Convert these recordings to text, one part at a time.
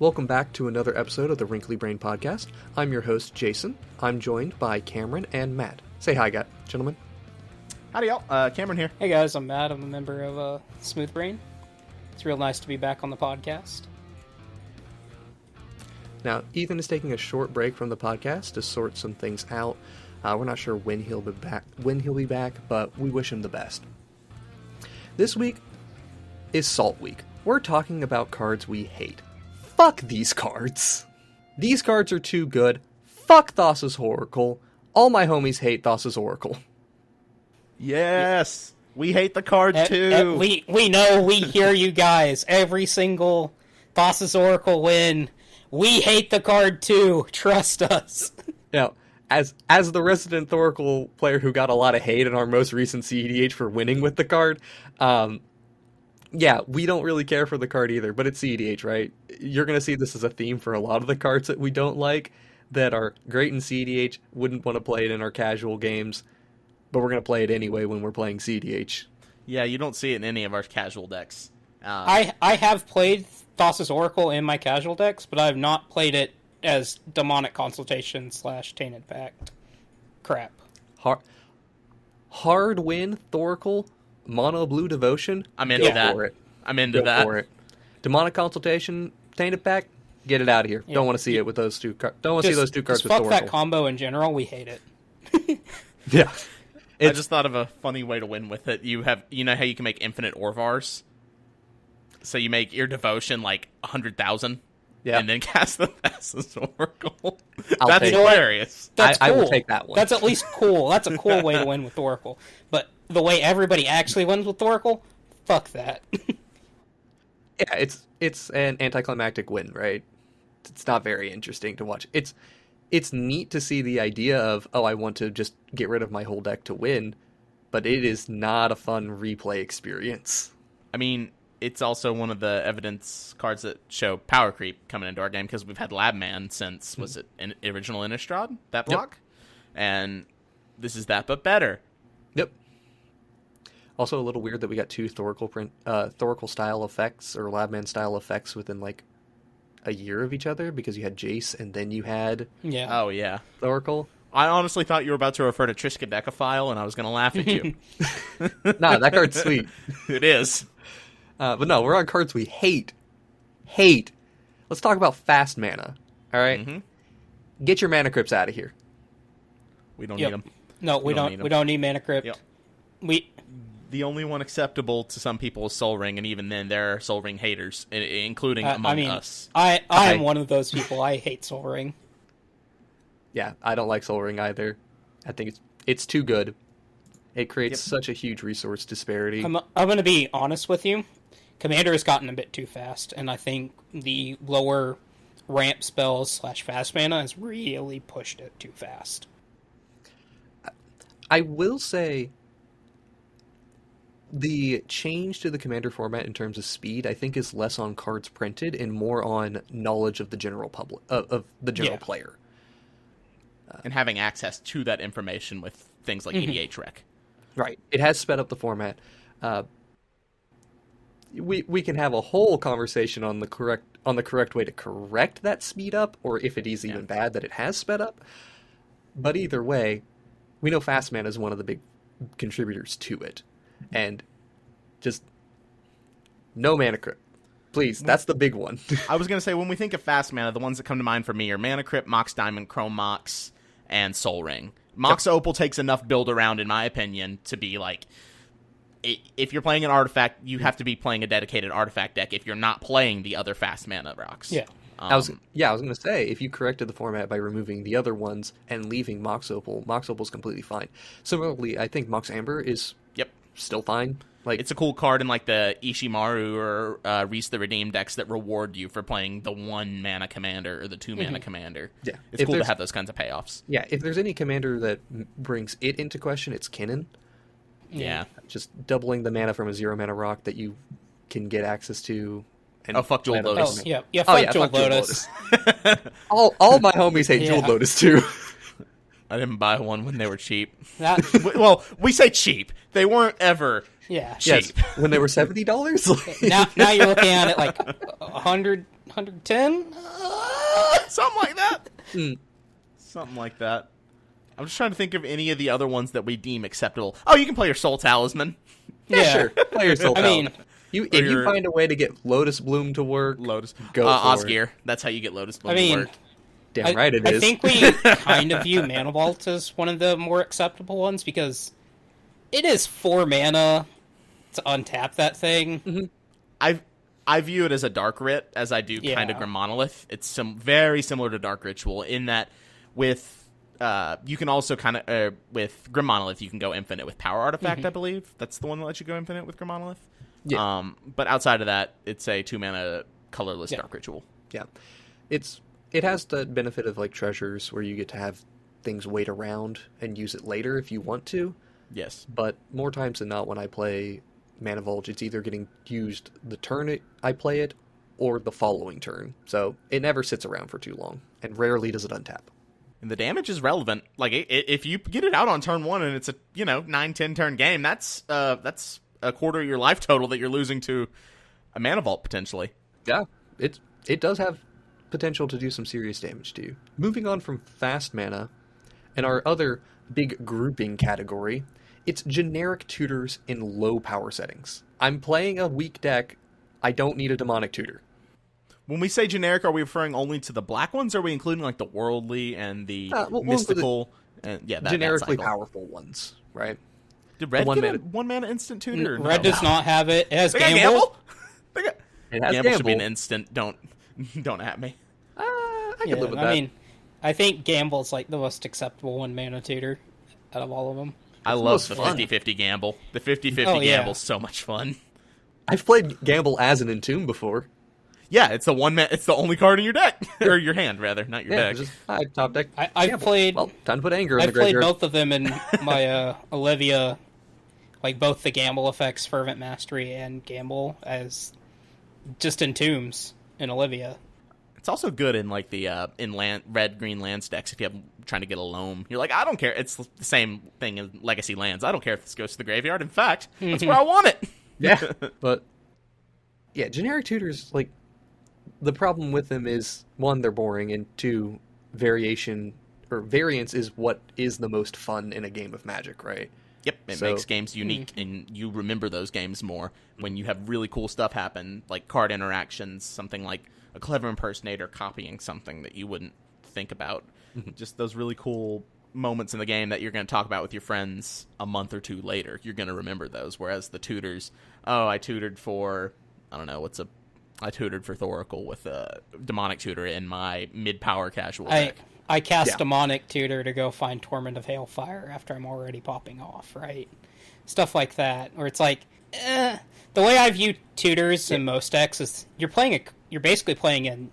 Welcome back to another episode of the Wrinkly Brain Podcast. I'm your host, Jason. I'm joined by Cameron and Matt. Say hi, gentlemen. Howdy, y'all. Cameron here. Hey guys, I'm Matt. I'm a member of Smooth Brain. It's real nice to be back on the podcast. Now, Ethan is taking a short break from the podcast to sort some things out. We're not sure when he'll be back, but we wish him the best. This week is Salt Week. We're talking about cards we hate. Fuck these cards. These cards are too good. Fuck Thassa's Oracle. All my homies hate Thassa's Oracle. Yes, we hate the card too. We know, we hear you guys. Every single Thassa's Oracle win. We hate the card too. Trust us. Now, as the resident Oracle player who got a lot of hate in our most recent CEDH for winning with the card, yeah, we don't really care for the card either, but it's CEDH, right? You're going to see this as a theme for a lot of the cards that we don't like, that are great in CEDH, wouldn't want to play it in our casual games, but we're going to play it anyway when we're playing CEDH. Yeah, you don't see it in any of our casual decks. I have played Thassa's Oracle in my casual decks, but I have not played it as Demonic Consultation / Tainted Pact. Crap. Hard win, Thoracle, Mono Blue Devotion. I'm into that. For it. I'm into Go that. For it. Demonic Consultation, Tainted Pact, get it out of here. Yeah. Don't want to see it with those two cards. Don't want to see those two cards with fuck Thoracle. that combo in general. We hate it. Yeah. I just thought of a funny way to win with it. You know how you can make infinite Orvars? So you make your devotion like 100,000, Yeah. and then cast the Thassa's Oracle. I'll That's take it. hilarious. That's cool. I will take that one. That's at least cool. That's a cool way to win with Oracle. But the way everybody actually wins with Oracle, fuck that. Yeah, it's an anticlimactic win, right? It's not very interesting to watch. It's neat to see the idea of, oh, I want to just get rid of my whole deck to win, but it is not a fun replay experience. I mean, it's also one of the evidence cards that show power creep coming into our game, because we've had Labman since, was it an original Innistrad, that block? Yep. And this is that, but better. Yep. Also a little weird that we got two Thoracle style effects, or Labman style effects, within like a year of each other, because you had Jace and then you had Oh, yeah. Thoracle. I honestly thought you were about to refer to Triskaidekaphile, and I was going to laugh at you. Nah, that card's sweet. It is. But no, we're on cards we hate. Hate. Let's talk about fast mana. All right? Mm-hmm. Get your mana crypts out of here. We don't need them. No, we don't. We don't need Mana Crypt. Yep. The only one acceptable to some people is Sol Ring, and even then, there are Sol Ring haters, including among us. I am one of those people. I hate Sol Ring. Yeah, I don't like Sol Ring either. I think it's too good. It creates such a huge resource disparity. I'm going to be honest with you. Commander has gotten a bit too fast, and I think the lower ramp spells / fast mana has really pushed it too fast. I will say the change to the Commander format in terms of speed, I think, is less on cards printed and more on knowledge of the general public, of the general player. And having access to that information with things like EDH Rec. Right. It has sped up the format. We can have a whole conversation on the correct way to correct that speed up, or if it is even bad that it has sped up. But either way, we know fast mana is one of the big contributors to it. And just no mana crypt. Please, that's the big one. I was going to say, when we think of fast mana, the ones that come to mind for me are Mana Crypt, Mox Diamond, Chrome Mox, and Sol Ring. Mox Opal takes enough build around, in my opinion, to be like, if you're playing an artifact, you have to be playing a dedicated artifact deck if you're not playing the other fast mana rocks. Yeah. I was going to say, if you corrected the format by removing the other ones and leaving Mox Opal's completely fine. Similarly, I think Mox Amber is still fine. Like, it's a cool card in like the Ishimaru or Reese the Redeemed decks that reward you for playing the 1 mana commander or the 2 mana commander. Yeah, it's cool to have those kinds of payoffs. Yeah, if there's any commander that brings it into question, it's Kinnan. Yeah, just doubling the mana from a 0 mana rock that you can get access to. And fuck Jeweled Lotus. Fuck Jeweled Lotus. all my homies hate Jeweled Lotus too. I didn't buy one when they were cheap. Well, we say cheap. They weren't ever cheap. Yes, when they were $70. Now you're looking at it like $100 110? Something like that. Mm. Something like that. I'm just trying to think of any of the other ones that we deem acceptable. Oh, you can play your Soul Talisman. Yeah, sure. Play your Soul Talisman. If you your- find a way to get Lotus Bloom to work, Lotus. go for Osgear. That's how you get Lotus Bloom to work. Damn right it I is. think we kind of view Mana Vault as one of the more acceptable ones because it is 4 mana to untap that thing. Mm-hmm. I view it as a Dark Writ, as I do kind of Yeah. Grim Monolith. It's very similar to Dark Ritual in that with you can also kind of with Grim Monolith you can go infinite with Power Artifact. I believe that's the one that lets you go infinite with Grim Monolith. Yeah. But outside of that, it's a 2 mana colorless Yeah. Dark Ritual. Yeah. It has the benefit of like treasures where you get to have things wait around and use it later if you want to. Yes. But more times than not when I play Mana Vault, it's either getting used the turn I play it or the following turn. So it never sits around for too long, and rarely does it untap. And the damage is relevant. Like if you get it out on turn 1 and it's a 9-10 turn game, that's a quarter of your life total that you're losing to a Mana Vault potentially. Yeah, it does have potential to do some serious damage to you. Moving on from fast mana, and our other big grouping category, it's generic tutors in low power settings. I'm playing a weak deck. I don't need a demonic tutor. When we say generic, are we referring only to the black ones, or are we including like the worldly and the We'll mystical and that Generically cycle? powerful ones, right? Did Red one get mana- a 1 mana instant tutor? Or Red no? does not have it. It has They got Gamble. They got- It has Gamble should be an Gamble. instant. Don't at me. I can Yeah, live with I that. mean, I think Gamble's like the most acceptable 1 mana tutor out of all of them. I It's love most the fun. 50-50 gamble. The 50-50 Oh, yeah. gamble's so much fun. I've played Gamble as an Entomb before. Yeah, it's the it's the only card in your deck or your hand rather, not your Yeah, deck. just top deck. I've Gamble. played. Well, time to put anger in the I've played graveyard. both of them in my Olivia, like both the Gamble effects, Fervent Mastery, and Gamble as just Entombs in Olivia. It's also good in like the in red green lands decks if you have trying to get a loam. You're like, I don't care. It's the same thing in Legacy lands. I don't care if this goes to the graveyard. In fact, that's where I want it. Yeah, but yeah, generic tutors, like, the problem with them is, 1, they're boring, and 2, variance is what is the most fun in a game of Magic, right? Yep, it So- makes games unique, and you remember those games more when you have really cool stuff happen, like card interactions, something like a clever impersonator copying something that you wouldn't think about. Just those really cool moments in the game that you're going to talk about with your friends a month or 2 later. You're going to remember those, whereas the tutors, I tutored for, I don't know, I tutored for Thoracle with a demonic tutor in my mid-power casual deck. I cast Yeah. Demonic Tutor to go find Torment of Hailfire after I'm already popping off, right? Stuff like that, where it's like, the way I view tutors in most decks is you're basically playing in,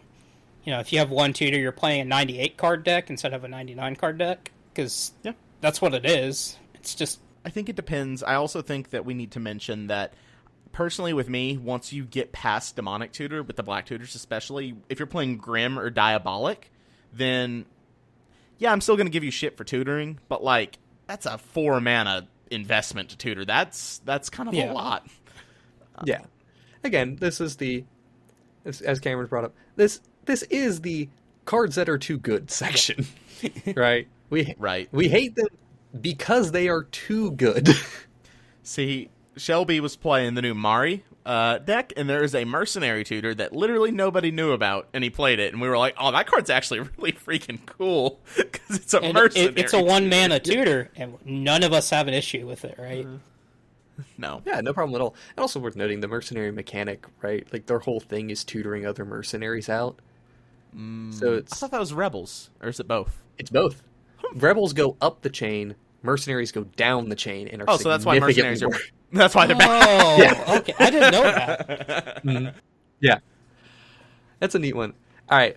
if you have 1 tutor, you're playing a 98 card deck instead of a 99 card deck, because that's what it is. It's just... I think it depends. I also think that we need to mention that personally with me, once you get past Demonic Tutor, with the Black Tutors especially, if you're playing Grim or Diabolic, then yeah, I'm still going to give you shit for tutoring, but like, that's a 4 mana investment to tutor. That's kind of a lot. Yeah. Again, this is as Cameron brought up, this is the cards that are too good section, right? We hate them because they are too good. See, Shelby was playing the new Mari deck, and there is a mercenary tutor that literally nobody knew about, and he played it, and we were like, oh, that card's actually really freaking cool, because it's a mercenary It's a 1 mana tutor, and none of us have an issue with it, right? No. Yeah, no problem at all. And also worth noting, the mercenary mechanic, right? Like, their whole thing is tutoring other mercenaries out. So I thought that was Rebels, or is it both? it's both. Rebels go up the chain, mercenaries go down the chain, and are Oh, so that's why significantly mercenaries are... more- That's why they're back. Oh, Yeah. okay. I didn't know that. Yeah. That's a neat one. All right.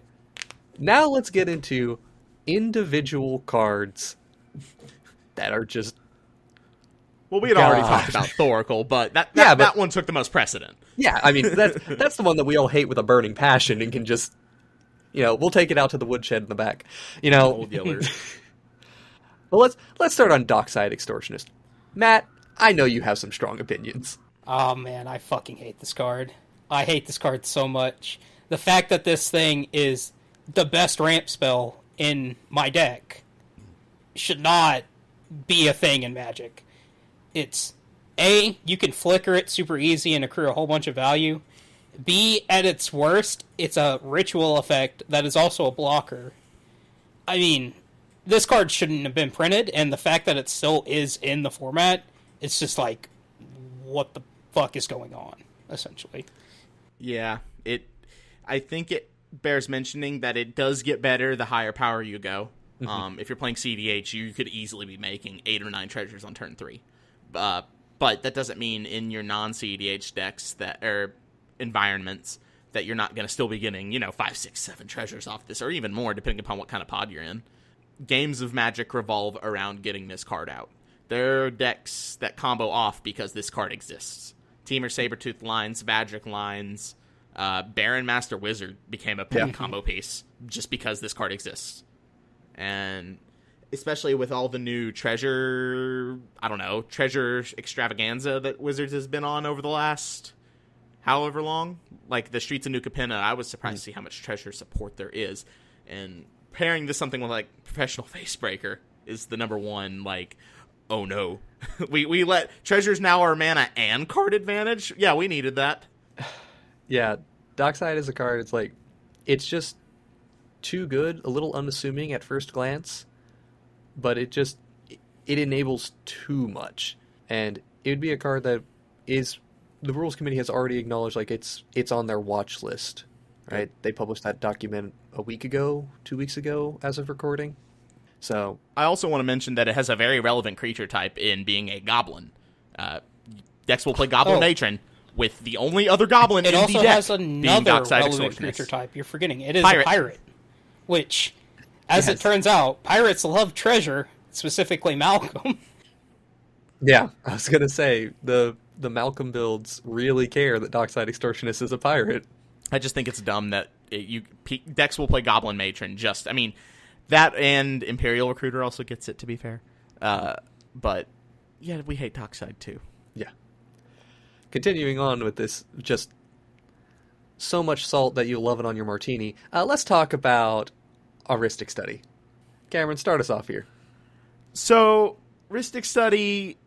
Now let's get into individual cards that are just... Well, we had already God. talked about Thoracle, but Yeah, but- that one took the most precedent. Yeah, I mean, that's the one that we all hate with a burning passion and can just... we'll take it out to the woodshed in the back. Old Yeller. Well, let's start on Dockside Extortionist. Matt, I know you have some strong opinions. Oh man, I fucking hate this card. I hate this card so much. the fact that this thing is the best ramp spell in my deck should not be a thing in Magic. It's A, you can flicker it super easy and accrue a whole bunch of value. B, at its worst, it's a ritual effect that is also a blocker. I mean, this card shouldn't have been printed, and the fact that it still is in the format, it's just like, what the fuck is going on, essentially. Yeah, I think it bears mentioning that it does get better the higher power you go. Mm-hmm. If you're playing CDH, you could easily be making 8 or 9 treasures on turn 3. But that doesn't mean in your non-CDH decks or environments that you're not going to still be getting, 5, 6, 7 treasures off this, or even more, depending upon what kind of pod you're in. Games of Magic revolve around getting this card out. There are decks that combo off because this card exists. Temur Sabertooth lines, Vadrik lines, Baron Master Wizard became a combo piece just because this card exists. And especially with all the new treasure extravaganza that Wizards has been on over the last however long. Like the Streets of New Capenna, I was surprised to see how much treasure support there is. And pairing this something with like Professional Facebreaker is the number one, like, oh no. we let treasures now our mana and card advantage. Yeah, we needed that. Yeah, Dockside is a card, it's just too good, a little unassuming at first glance, but it enables too much. And it would be a card that the Rules Committee has already acknowledged, it's on their watch list, right? They published that document 2 weeks ago, as of recording. So I also want to mention that it has a very relevant creature type in being a goblin. Decks will play Goblin Matron with the only other goblin in the deck. It also has another relevant creature type you're forgetting. It is a pirate, which, as it turns out, pirates love treasure, specifically Malcolm. Yeah, I was going to say, the Malcolm builds really care that Dockside Extortionist is a pirate. I just think it's dumb that decks will play Goblin Matron that and Imperial Recruiter also gets it, to be fair. But, yeah, we hate Dockside, too. Yeah. Continuing on with this, just so much salt that you love it on your martini, let's talk about a Rhystic Study. Cameron, start us off here. So, Rhystic Study,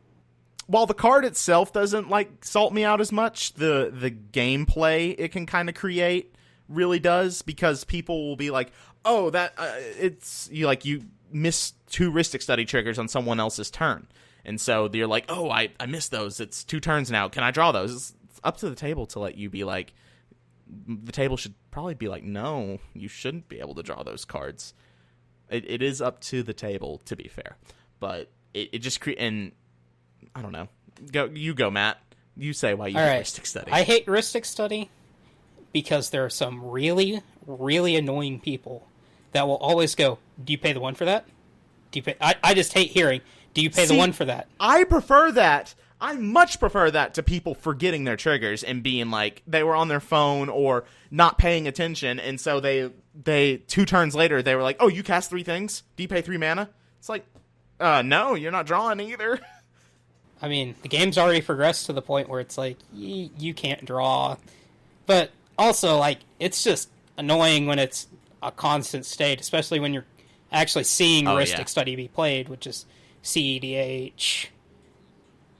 while the card itself doesn't, salt me out as much, the gameplay it can kind of create really does, because people will be like, oh, that you missed 2 Rhystic Study triggers on someone else's turn. And so you're like, oh, I missed those. It's 2 turns now. Can I draw those? It's up to the table to let you be like, the table should probably be like, no, you shouldn't be able to draw those cards. It is up to the table, to be fair. But it just and I don't know. Go, Matt. You say why you hate Rhystic Study. I hate Rhystic Study because there are some really, really annoying people that will always go, do you pay the 1 for that? Do you pay? I just hate hearing, do you pay the 1 for that? I prefer that. I much prefer that to people forgetting their triggers and being like, they were on their phone or not paying attention, and so they 2 turns later, they were like, oh, you cast 3 things? Do you pay 3 mana? It's like, no, you're not drawing either. I mean, the game's already progressed to the point where it's like, you can't draw. But also, it's just annoying when it's a constant state, especially when you're actually seeing Rhystic Study be played, which is CEDH.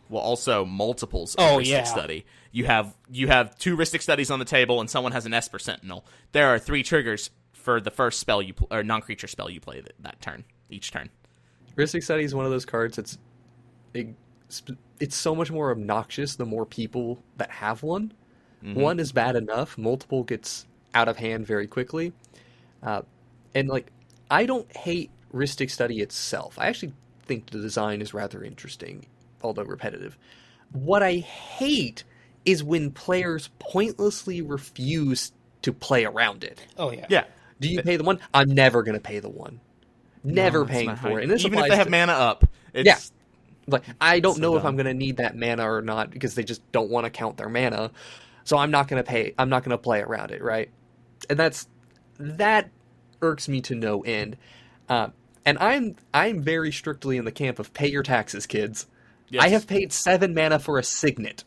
Well, also multiples of Rhystic Study. You have 2 Rhystic Studies on the table, and someone has an Esper Sentinel. There are 3 triggers for the first spell or non-creature spell you play that turn, each turn. Rhystic Study is one of those cards it's so much more obnoxious the more people that have one. Mm-hmm. 1 is bad enough. Multiple gets out of hand very quickly. And I don't hate Rhystic Study itself. I actually think the design is rather interesting, although repetitive. What I hate is when players pointlessly refuse to play around it. Oh, yeah. Yeah. Do you pay the 1? I'm never going to pay the 1. Never paying for it. And this even if they have mana up. It's... I don't know if I'm going to need that mana or not, because they just don't want to count their mana. So I'm not going to pay. I'm not going to play around it, right? And that irks me to no end. And I'm very strictly in the camp of pay your taxes, kids. Yes. I have paid 7 mana for a Signet.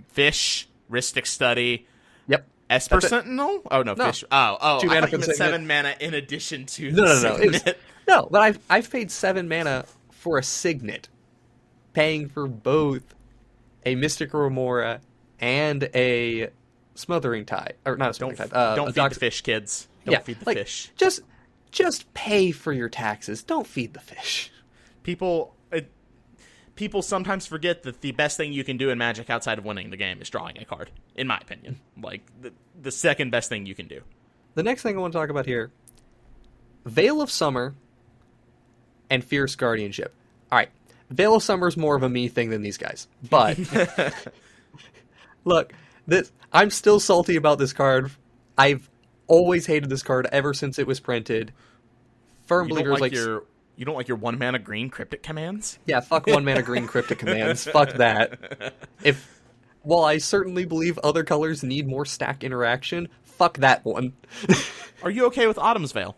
Fish, Rhystic Study. Yep. Esper Sentinel? Oh, no, No. fish. Oh, 2 I mana thought for you the meant 7 Signet. mana in addition to No, the no, no. Signet. No, but I've paid 7 mana for a Signet, paying for both a Mystic Remora and a Smothering Tide, or not a Smothering Tide. Don't a feed the fish, kids. Don't feed the fish. Just pay for your taxes. Don't feed the fish. People sometimes forget that the best thing you can do in Magic outside of winning the game is drawing a card, in my opinion. Like, the second best thing you can do. The next thing I want to talk about here, Veil of Summer and Fierce Guardianship. All right, Veil of Summer is more of a me thing than these guys. But, look, I'm still salty about this card. I've always hated this card ever since it was printed. Firm Bleeder's like... You don't like your 1 mana green cryptic commands? Yeah, fuck 1 mana green cryptic commands. Fuck that. While I certainly believe other colors need more stack interaction, fuck that one. Are you okay with Autumn's Veil?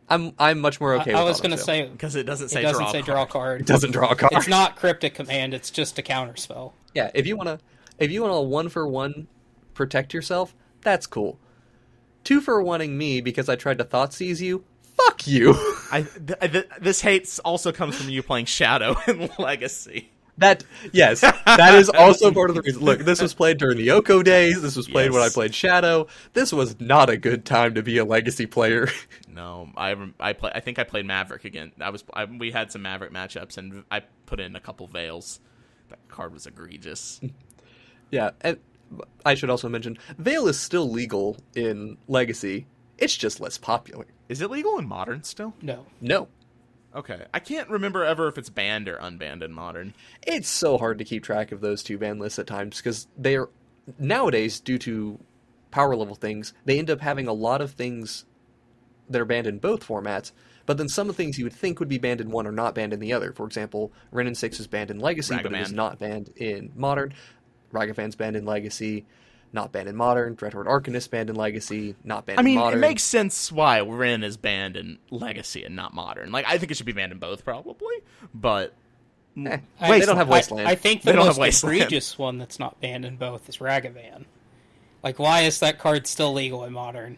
I'm much more okay with I was going to Autumn's Veil. say... Because it doesn't say draw a card. It doesn't draw a card. It's not cryptic command, it's just a counter spell. Yeah, if you wanna 1-for-1 protect yourself, that's cool. 2-for-1ing me because I tried to thought seize you, fuck you. This hate also comes from you playing Shadow in Legacy. That is also part of the reason. Look, this was played during the Oko days. This was played when I played Shadow. This was not a good time to be a Legacy player. No, I think I played Maverick again. We had some Maverick matchups, and I put in a couple Veils. That card was egregious. Yeah, and I should also mention, Veil is still legal in Legacy. It's just less popular. Is it legal in Modern still? No. Okay. I can't remember ever if it's banned or unbanned in Modern. It's so hard to keep track of those two ban lists at times because they're nowadays, due to power level things, they end up having a lot of things that are banned in both formats, but then some of the things you would think would be banned in one are not banned in the other. For example, Ren and 6 is banned in Legacy, but it is not banned in Modern. Ragavan's banned in Legacy, not banned in Modern. Dreadhorde Arcanist banned in Legacy, not banned in Modern. It makes sense why Ren is banned in Legacy and not Modern. Like, I think it should be banned in both, probably, but... They don't have Wasteland. I think the most egregious one that's not banned in both is Ragavan. Like, why is that card still legal in Modern?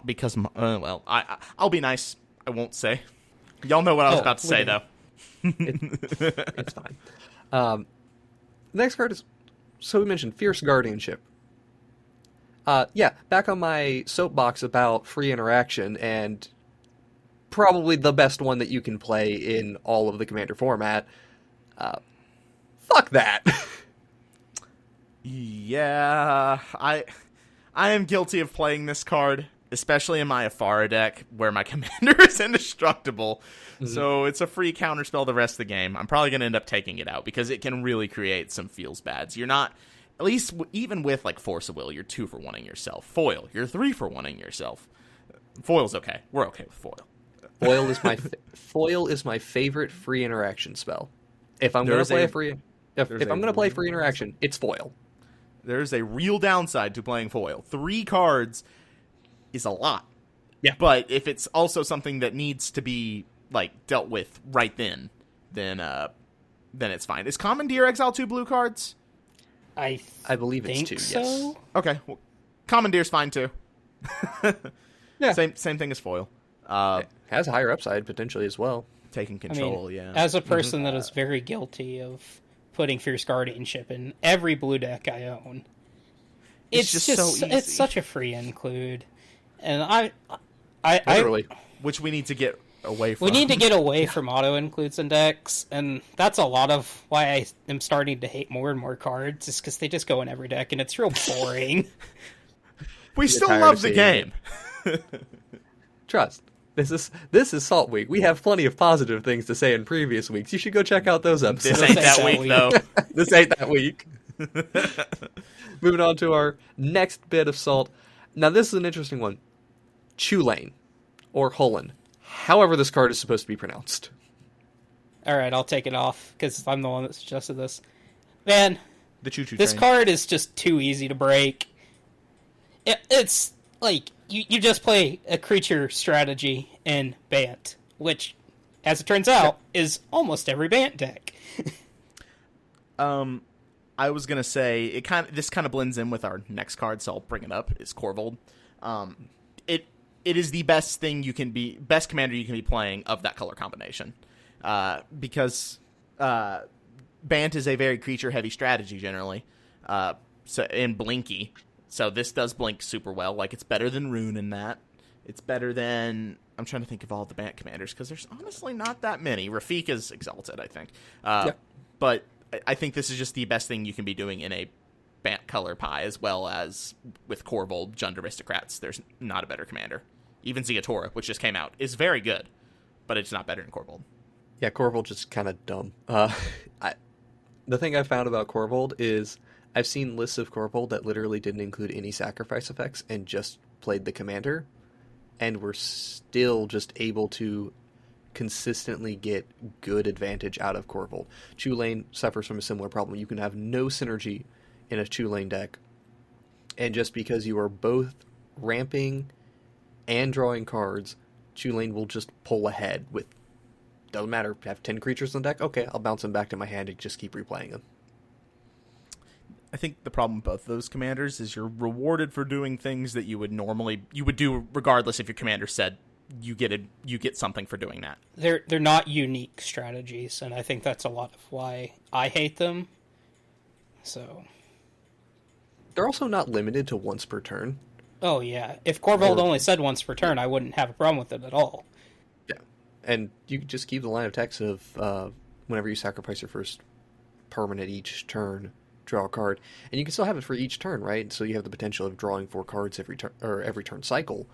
Because, I'll be nice. I won't say. Y'all know what I was about to say, though. It's fine. The next card is... So we mentioned Fierce Guardianship. Back on my soapbox about free interaction, and probably the best one that you can play in all of the Commander format. Fuck that. Yeah, I am guilty of playing this card, especially in my Afara deck, where my commander is indestructible. Mm-hmm. So it's a free counterspell the rest of the game. I'm probably going to end up taking it out, because it can really create some feels bads. You're not, at least even with like Force of Will, you're 2-for-1ing yourself. Foil, you're 3-for-1ing yourself. Foil's okay. We're okay with foil. Foil is my favorite free interaction spell. If I'm going to play free interaction, it's foil. There's a real downside to playing foil. 3 cards is a lot. Yeah. But if it's also something that needs to be like dealt with right then it's fine. Is Commandeer exile 2 blue cards? I believe it's 2. So? Yes. Okay. Well, Commandeer's fine too. Yeah. Same thing as foil. It has a higher upside potentially as well. Taking control, yeah. As a person that is very guilty of putting Fierce Guardianship in every blue deck I own, it's just so easy. It's such a free include, and I which we need to get away from. We need to get away from auto includes in decks, and that's a lot of why I am starting to hate more and more cards, is because they just go in every deck, and it's real boring. We still love the game. Trust. This is Salt Week. We have plenty of positive things to say in previous weeks. You should go check out those episodes. This ain't that week, though. This ain't that week. Moving on to our next bit of salt. Now, this is an interesting one. Chulane, or Hullen. However this card is supposed to be pronounced. Alright, I'll take it off, because I'm the one that suggested this. Man, the choo-choo this train. card is just too easy to break. It's like... You just play a creature strategy in Bant, which, as it turns out, is almost every Bant deck. I I was gonna say this kind of blends in with our next card, so I'll bring it up. Is Corvold. It is the best commander you can be playing of that color combination, because Bant is a very creature heavy strategy generally, so in Blinky. So this does blink super well. Like, it's better than Rune in that. It's better than, I'm trying to think of all the Bant commanders because there's honestly not that many. Rafik is Exalted, I think, but I think this is just the best thing you can be doing in a Bant color pie, as well as with Corvold, Jund Aristocrats. There's not a better commander. Even Ziatora, which just came out, is very good, but it's not better than Corvold. Yeah, Corvold just kind of dumb. The thing I found about Corvold is I've seen lists of Corvold that literally didn't include any sacrifice effects and just played the commander, and were still just able to consistently get good advantage out of Corvold. Chulane suffers from a similar problem. You can have no synergy in a Chulane deck, and just because you are both ramping and drawing cards, Chulane will just pull ahead with, doesn't matter, have 10 creatures in the deck, okay, I'll bounce them back to my hand and just keep replaying them. I think the problem with both those commanders is you're rewarded for doing things that you would do regardless if your commander said you get something for doing that. They're not unique strategies, and I think that's a lot of why I hate them. So they're also not limited to once per turn. Oh yeah, if Corvold only said once per turn, I wouldn't have a problem with it at all. Yeah, and you just keep the line of text of whenever you sacrifice your first permanent each turn, draw a card, and you can still have it for each turn, right? So you have the potential of drawing 4 cards every turn or every turn cycle,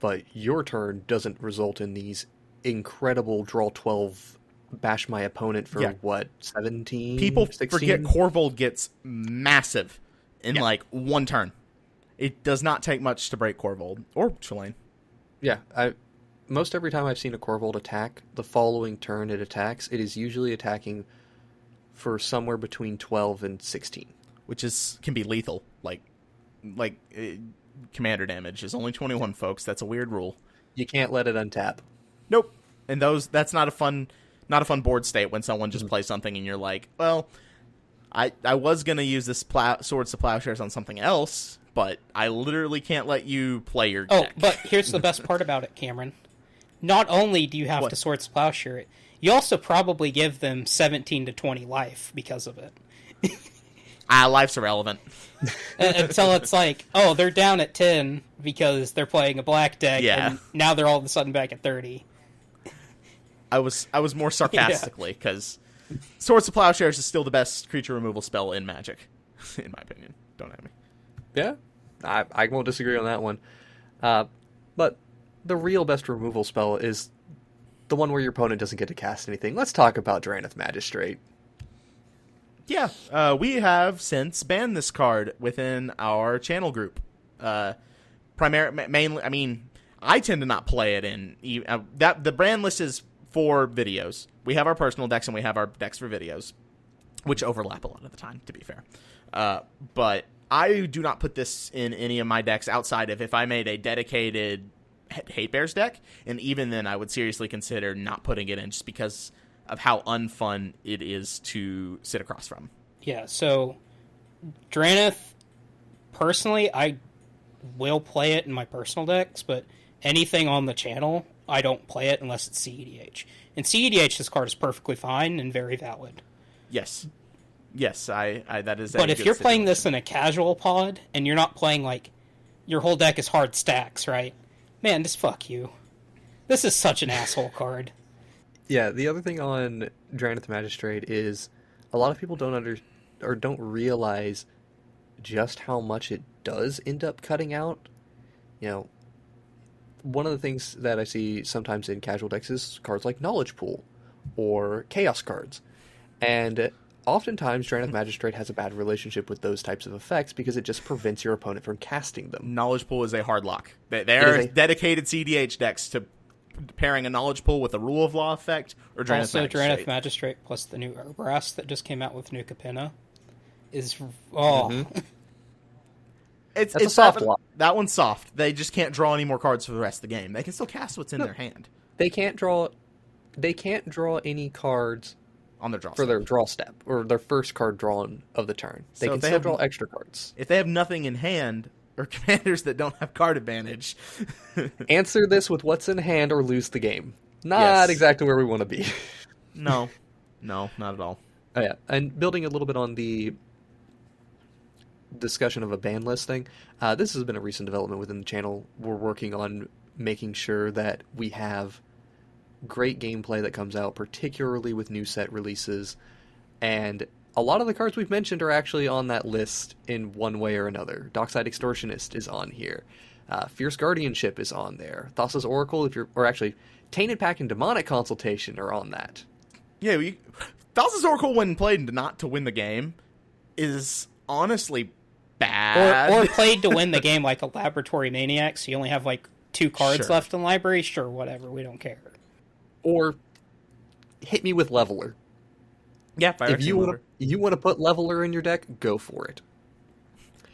but your turn doesn't result in these incredible draw 12, bash my opponent for 17? People 16? forget Corvold gets massive in like one turn. It does not take much to break Corvold or Chulane. Yeah, most every time I've seen a Corvold attack, the following turn it attacks, it is usually attacking for somewhere between 12 and 16. Which can be lethal. Commander damage is only 21, folks. That's a weird rule. You can't let it untap. Nope. And that's not a fun board state when someone just plays something and you're like, well, I was going to use this Swords to Plowshares on something else, but I literally can't let you play your deck. But here's the best part about it, Cameron. Not only do you have to Swords to Plowshare it, you also probably give them 17 to 20 life because of it. Life's irrelevant. Until it's like, oh, they're down at 10 because they're playing a black deck, and now they're all of a sudden back at 30. I was more sarcastically, because Swords to Plowshares is still the best creature removal spell in Magic, in my opinion. Don't at me. Yeah, I won't disagree on that one. But the real best removal spell is the one where your opponent doesn't get to cast anything. Let's talk about Drannith Magistrate. Yeah, we have since banned this card within our channel group. Mainly, I mean, I tend to not play it in the brand list is for videos. We have our personal decks and we have our decks for videos, which overlap a lot of the time, to be fair. But I do not put this in any of my decks outside of if I made a dedicated Hate Bears deck, and even then I would seriously consider not putting it in just because of how unfun it is to sit across from. Yeah, so Drannith, personally, I will play it in my personal decks, but anything on the channel, I don't play it unless it's CEDH. And CEDH, this card is perfectly fine and very valid. Yes, I that is. But if you're playing this in a casual pod and you're not playing like your whole deck is hard stacks, right? Man, just fuck you. This is such an asshole card. Yeah, the other thing on Drannith Magistrate is a lot of people don't realize just how much it does end up cutting out. You know, one of the things that I see sometimes in casual decks is cards like Knowledge Pool or Chaos cards. And oftentimes Drannith Magistrate has a bad relationship with those types of effects because it just prevents your opponent from casting them. Knowledge Pool is a hard lock. There are dedicated CDH decks to pairing a Knowledge Pool with a Rule of Law effect or Drannith Magistrate. Drannith Magistrate plus the new Urbrass that just came out with New Capenna is... It's a soft lock. That one's soft. They just can't draw any more cards for the rest of the game. They can still cast what's in their hand. They can't draw any cards on their draw for step. their draw step, or their first card drawn of the turn. They So can if they still have- draw extra cards. If they have nothing in hand, or commanders that don't have card advantage, Answer this with what's in hand or lose the game. Not Yes. exactly where we want to be. no, not at all. Oh, yeah, and building a little bit on the discussion of a ban listing, this has been a recent development within the channel. We're working on making sure that we have great gameplay that comes out, particularly with new set releases, and a lot of the cards we've mentioned are actually on that list in one way or another. Dockside Extortionist is on here. Fierce Guardianship is on there. Thassa's Oracle, or actually, Tainted Pack and Demonic Consultation are on that. Yeah, Thassa's Oracle, when played not to win the game, is honestly bad. Or played to win the game like a Laboratory Maniac, so you only have like 2 cards Sure. left in the library. Sure, whatever, we don't care. Or hit me with Leveler. Yeah, If you want to put Leveler in your deck, go for it.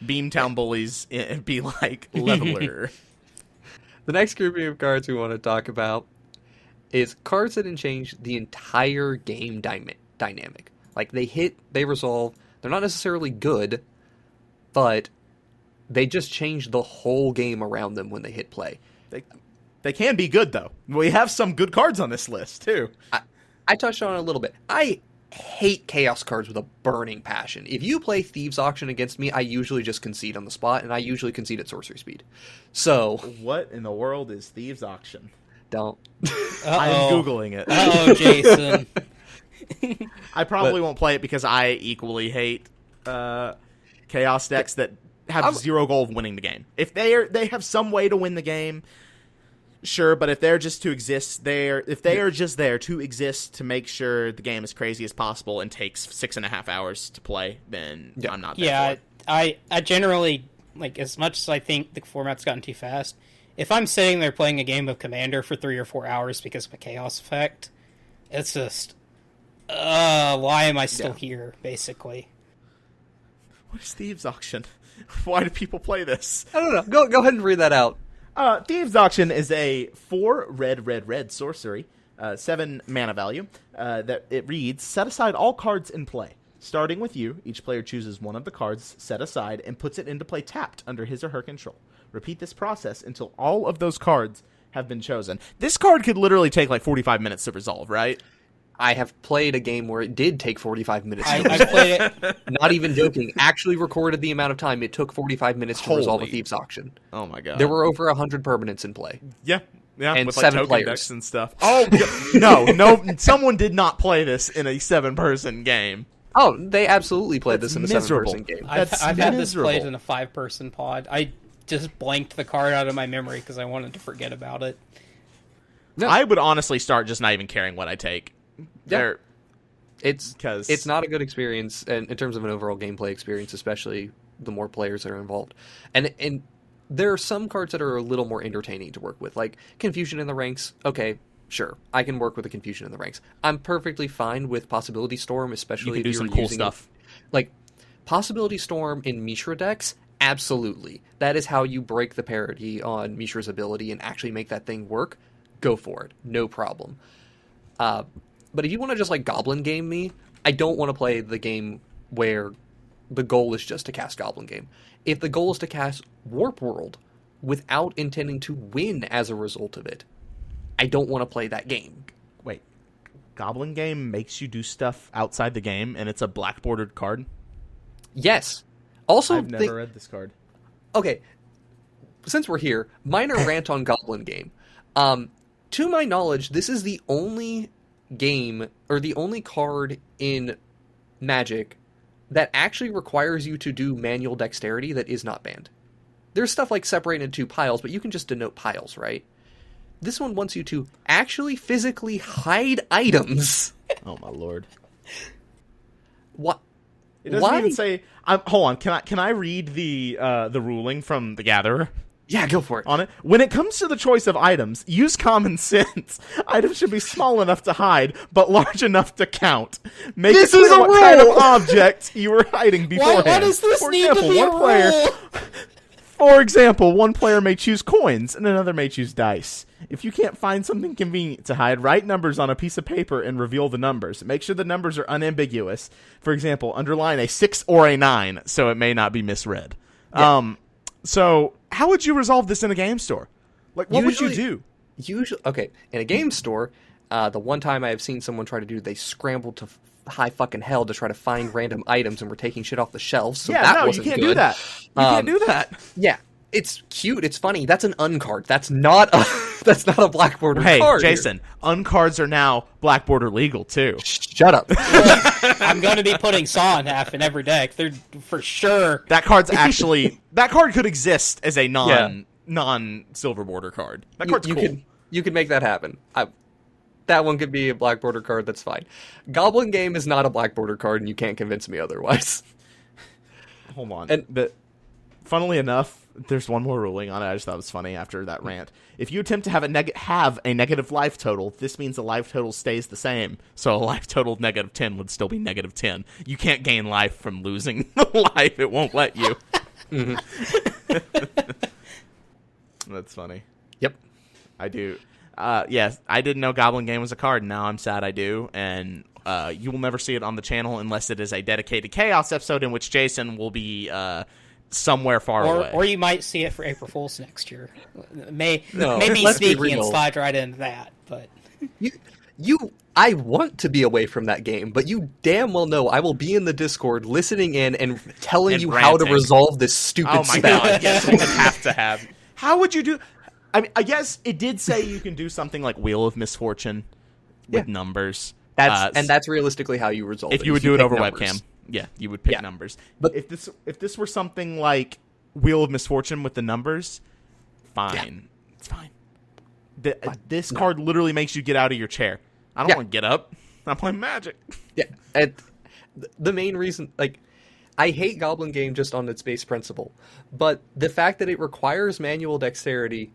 Beamtown Bullies be like Leveler. The next grouping of cards we want to talk about is cards that can change the entire game dynamic. Like, they hit, they resolve, they're not necessarily good, but they just change the whole game around them when they hit play. They can be good, though. We have some good cards on this list, too. I touched on it a little bit. I hate Chaos cards with a burning passion. If you play Thieves' Auction against me, I usually just concede on the spot, and I usually concede at sorcery speed. So, What in the world is Thieves' Auction? don't. I'm Googling it. Oh, Jason. I probably won't play it because I equally hate Chaos decks that have zero goal of winning the game. If they have some way to win the game, sure, but if they're just to exist there, if they are just there to exist to make sure the game is crazy as possible and takes 6.5 hours to play, then I'm not there for it. I generally, like, as much as I think the format's gotten too fast, if I'm sitting there playing a game of Commander for 3 or 4 hours because of a Chaos effect, it's just, why am I still here, basically? What is Thieves' Auction? Why do people play this? I don't know. Go ahead and read that out. Thieves' Auction is a 4 red sorcery, 7 mana value. That it reads: set aside all cards in play. Starting with you, each player chooses one of the cards set aside and puts it into play tapped under his or her control. Repeat this process until all of those cards have been chosen. This card could literally take like 45 minutes to resolve, right? I have played a game where it did take 45 minutes. I played it. Not even joking. Actually recorded the amount of time it took 45 minutes to resolve a Holy. Thieves' Auction. Oh my god. There were over 100 permanents in play. Yeah, and with 7 token players. decks and stuff. Oh no, someone did not play this in a 7-person game. Oh, they absolutely played That's this in a miserable. 7-person game. I've That's had this miserable. played in a 5-person pod. I just blanked the card out of my memory because I wanted to forget about it. No. I would honestly start just not even caring what I take. There, It's not a good experience in terms of an overall gameplay experience, especially the more players that are involved. And there are some cards that are a little more entertaining to work with, like Confusion in the Ranks. Okay, sure, I can work with the Confusion in the Ranks. I'm perfectly fine with Possibility Storm, especially you can if do you're some cool using stuff. Like Possibility Storm in Mishra decks. Absolutely, that is how you break the parity on Mishra's ability and actually make that thing work. Go for it, no problem. But if you want to just like Goblin Game me, I don't want to play the game where the goal is just to cast Goblin Game. If the goal is to cast Warp World without intending to win as a result of it, I don't want to play that game. Wait, Goblin Game makes you do stuff outside the game, and it's a black bordered card? Yes. Also, I've never read this card. Okay, since we're here, minor rant on Goblin Game. To my knowledge, this is the only game, or the only card in Magic that actually requires you to do manual dexterity that is not banned. There's stuff like separated into piles, but you can just denote piles, right? This one wants you to actually physically hide items. Oh my lord! What? It doesn't Why? even say. Hold on. Can I read the ruling from the Gatherer Yeah, go for it. on it? When it comes to the choice of items, use common sense. Items should be small enough to hide, but large enough to count. Make This it is clear a what kind rule! of object you were hiding beforehand. Why does this For need example, to be one a player rule? For example, one player may choose coins and another may choose dice. If you can't find something convenient to hide, write numbers on a piece of paper and reveal the numbers. Make sure the numbers are unambiguous. For example, underline a 6 or a 9 so it may not be misread. Yeah. So how would you resolve this in a game store? Like, what would you do? Okay, in a game store, the one time I have seen someone try to do, they scrambled to high fucking hell to try to find random items and were taking shit off the shelves. So you can't do that. You can't do that. Yeah, it's cute. It's funny. That's an uncard. That's not a black border card. Hey, Jason, uncards are now black border legal too. Shut up. I'm going to be putting Saw in half in every deck. They're for sure. That card could exist as a non-silver border card. That card's cool. You could make that happen. That one could be a black border card, that's fine. Goblin Game is not a black border card, and you can't convince me otherwise. Hold on. But funnily enough, there's one more ruling on it. I just thought it was funny after that rant. If you attempt to have a negative life total, this means the life total stays the same. So a life total of -10 would still be -10. You can't gain life from losing life. It won't let you. That's funny. Yep. I do. Yes, I didn't know Goblin Game was a card. Now I'm sad I do, and you will never see it on the channel unless it is a dedicated Chaos episode in which Jason will be somewhere far away. Or you might see it for April Fool's next year. Maybe sneaky and slide right into that. But I want to be away from that game, but you damn well know I will be in the Discord listening in and telling you how to resolve this stupid spell. God, yes, we have to have. How would you do... I mean, I guess it did say you can do something like Wheel of Misfortune with numbers. That's realistically how you resolve it. If you would do it over webcam, you would pick numbers. But if this were something like Wheel of Misfortune with the numbers, fine. It's fine. This card literally makes you get out of your chair. I don't want to get up. I'm playing Magic. Yeah. And the main reason, like, I hate Goblin Game just on its base principle, but the fact that it requires manual dexterity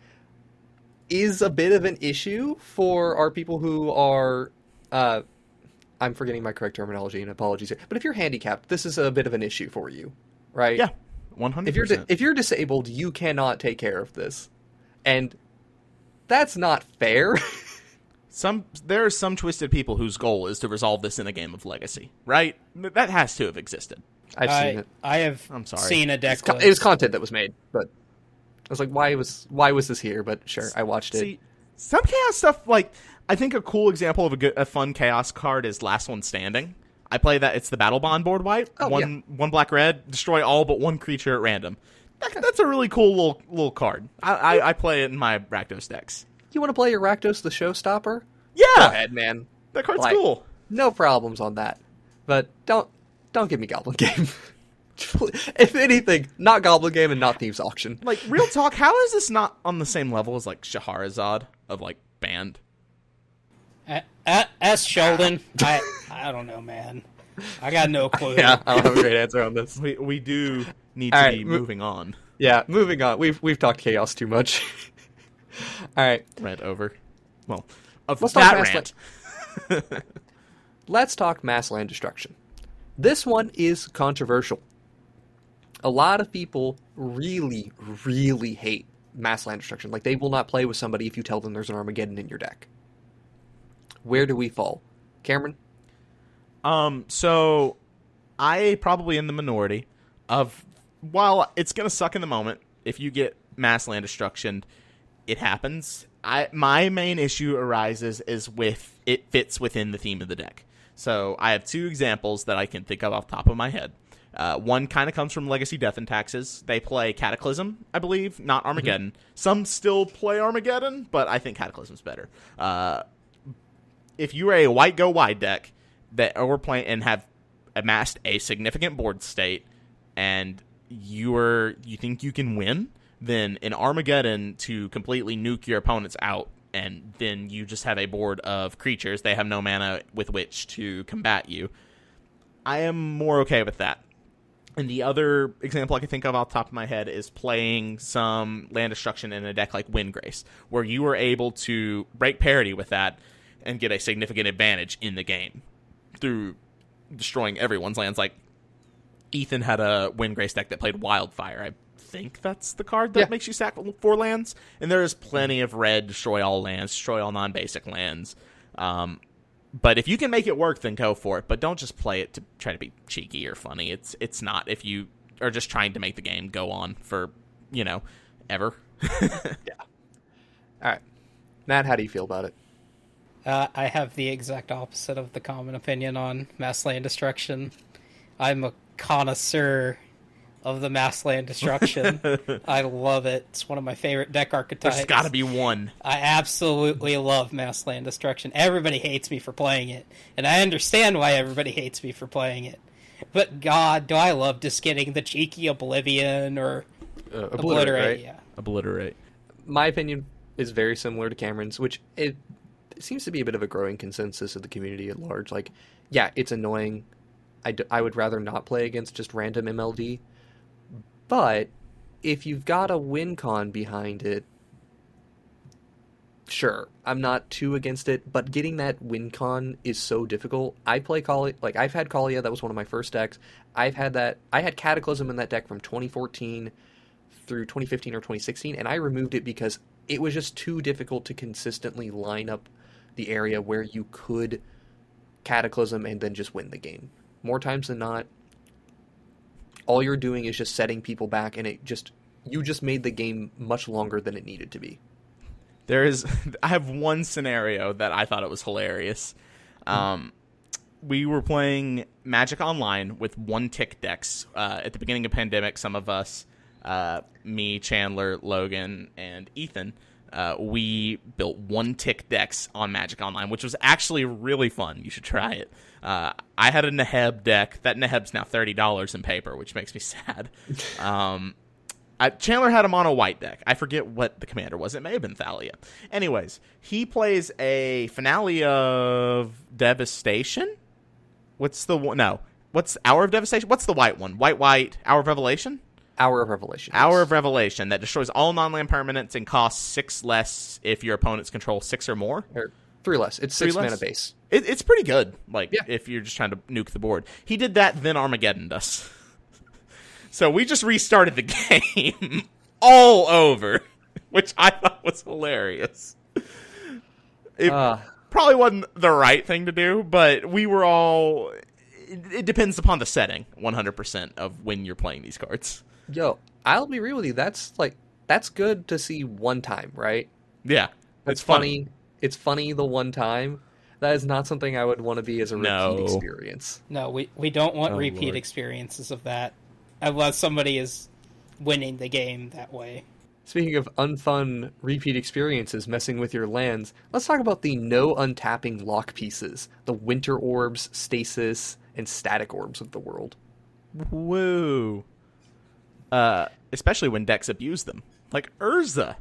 is a bit of an issue for our people who are, I'm forgetting my correct terminology and apologies here, but if you're handicapped, this is a bit of an issue for you, right? Yeah, 100%. If you're disabled, you cannot take care of this, and that's not fair. There are some twisted people whose goal is to resolve this in a game of Legacy, right? That has to have existed. I've seen it. I'm sorry. Seen a deck. It was content that was made, but I was like, why was this here? But sure, I watched it. See, some Chaos stuff, like, I think a cool example of a fun Chaos card is Last One Standing. I play that. It's the Battle Bond board wipe. One black red, destroy all but one creature at random. That's a really cool little card. I play it in my Rakdos decks. You want to play your Rakdos the Showstopper? Yeah. Go ahead, man. That card's cool. No problems on that. But don't give me Goblin Game. If anything, not Goblin Game and not Thieves Auction. Like, real talk, how is this not on the same level as, like, Shahrazad of, like, Banned? Ask Sheldon. I don't know, man. I got no clue. Yeah, I don't have a great answer on this. We do need to be moving on. Yeah, moving on. We've talked Chaos too much. All right. Rant over. Well, let's talk rant. Let's talk mass land destruction. This one is controversial. A lot of people really, really hate mass land destruction. Like, they will not play with somebody if you tell them there's an Armageddon in your deck. Where do we fall? Cameron? So I probably in the minority of, while it's going to suck in the moment, if you get mass land destruction, it happens. My main issue arises is with it fits within the theme of the deck. So I have two examples that I can think of off the top of my head. One kind of comes from Legacy Death and Taxes. They play Cataclysm, I believe, not Armageddon. Mm-hmm. Some still play Armageddon, but I think Cataclysm's better. If you are a white go wide deck that are playing and have amassed a significant board state, and you think you can win, then in Armageddon to completely nuke your opponents out, and then you just have a board of creatures. They have no mana with which to combat you. I am more okay with that. And the other example I can think of off the top of my head is playing some land destruction in a deck like Windgrace, where you were able to break parity with that and get a significant advantage in the game through destroying everyone's lands. Like, Ethan had a Windgrace deck that played Wildfire. I think that's the card that makes you sack 4 lands. And there is plenty of red, destroy all lands, destroy all non-basic lands. But if you can make it work, then go for it. But don't just play it to try to be cheeky or funny. It's not if you are just trying to make the game go on for, ever. Yeah. All right. Matt, how do you feel about it? I have the exact opposite of the common opinion on mass land destruction. I'm a connoisseur of the mass land destruction. I love it. It's one of my favorite deck archetypes. There's got to be one. I absolutely love mass land destruction. Everybody hates me for playing it, and I understand why everybody hates me for playing it. But God, do I love just getting the cheeky Oblivion or Obliterate. Right? Yeah. Obliterate. My opinion is very similar to Cameron's, which it seems to be a bit of a growing consensus of the community at large. Like, yeah, it's annoying. I would rather not play against just random MLD. But if you've got a win con behind it, sure, I'm not too against it. But getting that win con is so difficult. I play Kalia, like I've had Kalia. That was one of my first decks. I had Cataclysm in that deck from 2014 through 2015 or 2016, and I removed it because it was just too difficult to consistently line up the area where you could Cataclysm and then just win the game. More times than not, all you're doing is just setting people back, and you just made the game much longer than it needed to be. I have one scenario that I thought it was hilarious. We were playing Magic Online with 1-tick decks. At the beginning of pandemic, some of us, me, Chandler, Logan, and Ethan, we built 1-tick decks on Magic Online, which was actually really fun. You should try it. I had a Neheb deck. That Neheb's now $30 in paper, which makes me sad. Chandler had a mono white deck. I forget what the commander was. It may have been Thalia. Anyways, he plays a Finale of Devastation. What's the one? No. What's Hour of Devastation? What's the white one? White, Hour of Revelation? Hour of Revelation. Hour of Revelation that destroys all non-land permanents and costs 6 less if your opponents control 6 or more. Or 3 less. It's 6 mana base. It's pretty good. If you're just trying to nuke the board. He did that, then Armageddoned us. So we just restarted the game all over, which I thought was hilarious. It probably wasn't the right thing to do, but we were all... It depends upon the setting, 100% of when you're playing these cards. Yo, I'll be real with you. That's good to see one time, right? Yeah. It's funny. It's funny the one time. That is not something I would want to be as a repeat experience. No, we don't want repeat Lord. experiences of that. Unless somebody is winning the game that way. Speaking of unfun repeat experiences messing with your lands, let's talk about the no untapping lock pieces, the Winter Orbs, Stasis, and Static Orbs of the world. Woo. Especially when decks abuse them. Like Urza.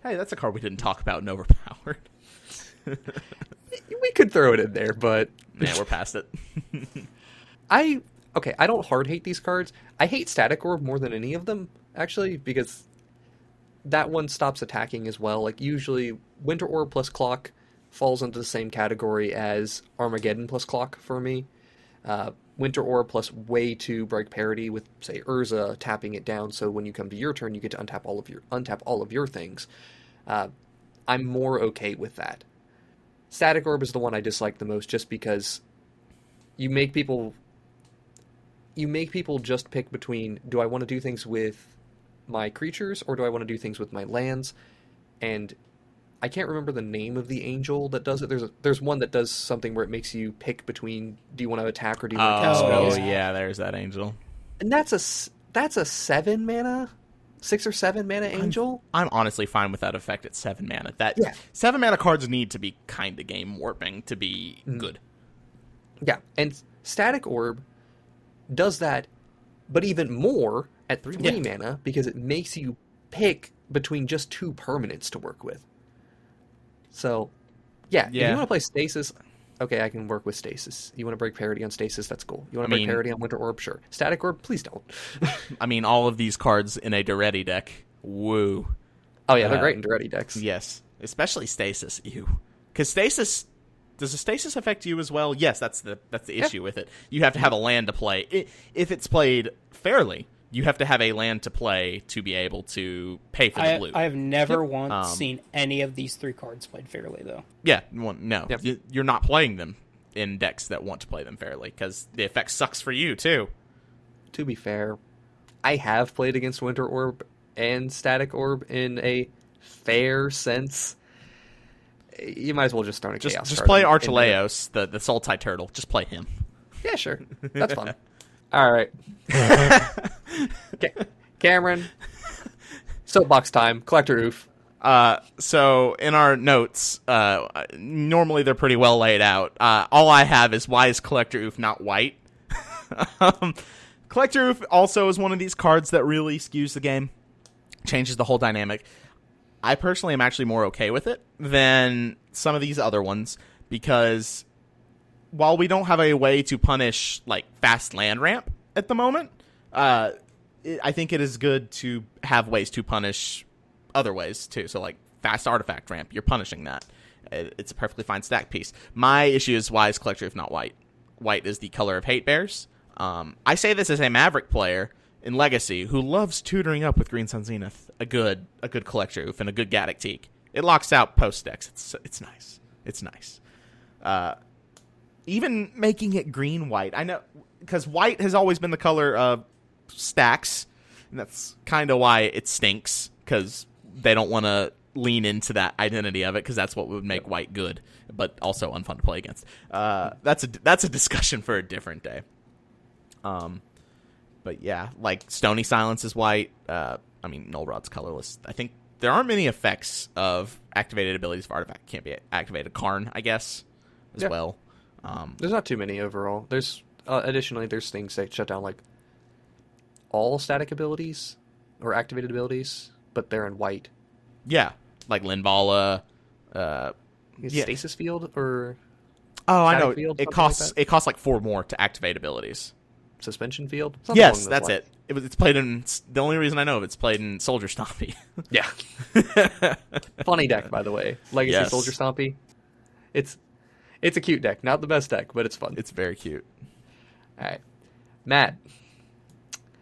Hey, that's a card we didn't talk about in Overpowered. We could throw it in there, but... Yeah, we're past it. I don't hard hate these cards. I hate Static Orb more than any of them, actually, because that one stops attacking as well. Like, usually, Winter Orb plus Clock falls into the same category as Armageddon plus Clock for me. Winter Orb plus way to break parity with, say, Urza, tapping it down, so when you come to your turn, you get to untap all of your things. I'm more okay with that. Static Orb is the one I dislike the most, just because you make people just pick between, do I want to do things with my creatures, or do I want to do things with my lands? And I can't remember the name of the angel that does it. There's one that does something where it makes you pick between, do you want to attack or do you want to cast spells? Oh, yeah, there's that angel. And that's a 7 mana? 6 or 7 mana angel? I'm honestly fine with that effect at 7 mana. 7 mana cards need to be kind of game warping to be good. Yeah, and Static Orb does that, but even more at 3 mana, because it makes you pick between just 2 permanents to work with. So, if you want to play Stasis, okay, I can work with Stasis. You want to break parity on Stasis, that's cool. You want to break parity on Winter Orb, sure. Static Orb, please don't. I mean, all of these cards in a Duretti deck, woo. Oh yeah, they're great in Duretti decks. Yes, especially Stasis, because Stasis... Does the Stasis affect you as well? Yes, that's the issue with it. You have to have a land to play. If it's played fairly, You have to have a land to play to be able to pay for the blue. I have never once seen any of these 3 cards played fairly, though. Yeah, well, no. Yep. You're not playing them in decks that want to play them fairly, because the effect sucks for you, too. To be fair, I have played against Winter Orb and Static Orb in a fair sense. You might as well just start a Chaos Just card play in Archelaos, the Sultai Turtle. Just play him. Yeah, sure. That's fun. All right. Cameron, soapbox time. Collector Oof. So in our notes, normally they're pretty well laid out. All I have is, why is Collector Oof not white? Collector Oof also is one of these cards that really skews the game, changes the whole dynamic. I personally am actually more okay with it than some of these other ones, because while we don't have a way to punish like fast land ramp at the moment, I think it is good to have ways to punish other ways too. So like fast artifact ramp, you're punishing that. It's a perfectly fine stack piece. My issue is, why is Collector Oof not white? White is the color of hate bears. I say this as a Maverick player in Legacy who loves tutoring up with Green Sun Zenith a good Collector Oof and a good Gaddock Teak. It locks out post decks. It's nice. It's nice. Even making it green-white. I know, because white has always been the color of stacks, and that's kind of why it stinks, because they don't want to lean into that identity of it, because that's what would make white good, but also unfun to play against. That's a discussion for a different day. But yeah, like Stony Silence is white. I mean, Null Rod's colorless. I think there aren't many effects of activated abilities for artifact can't be activated. Karn, I guess, as well. There's not too many overall. There's additionally, there's things that shut down like all static abilities or activated abilities, but they're in white. Yeah, like Linvala. Stasis Field or I know. Field, It costs like 4 more to activate abilities. Suspension Field. Yes, that's it. It's played in. The only reason I know of it's played in Soldier Stompy. Yeah. Funny deck, by the way. Legacy Soldier Stompy. It's a cute deck. Not the best deck, but it's fun. It's very cute. All right. Matt,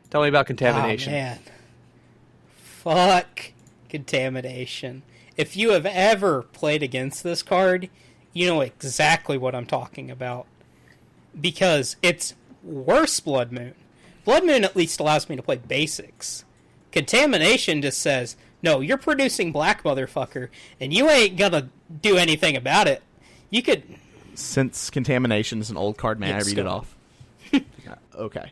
tell me about Contamination. Oh, man. Fuck Contamination. If you have ever played against this card, you know exactly what I'm talking about. Because it's worse Blood Moon. Blood Moon at least allows me to play basics. Contamination just says, no, you're producing black, motherfucker, and you ain't gonna do anything about it. You could... Since Contamination is an old card, may I read it off? Okay.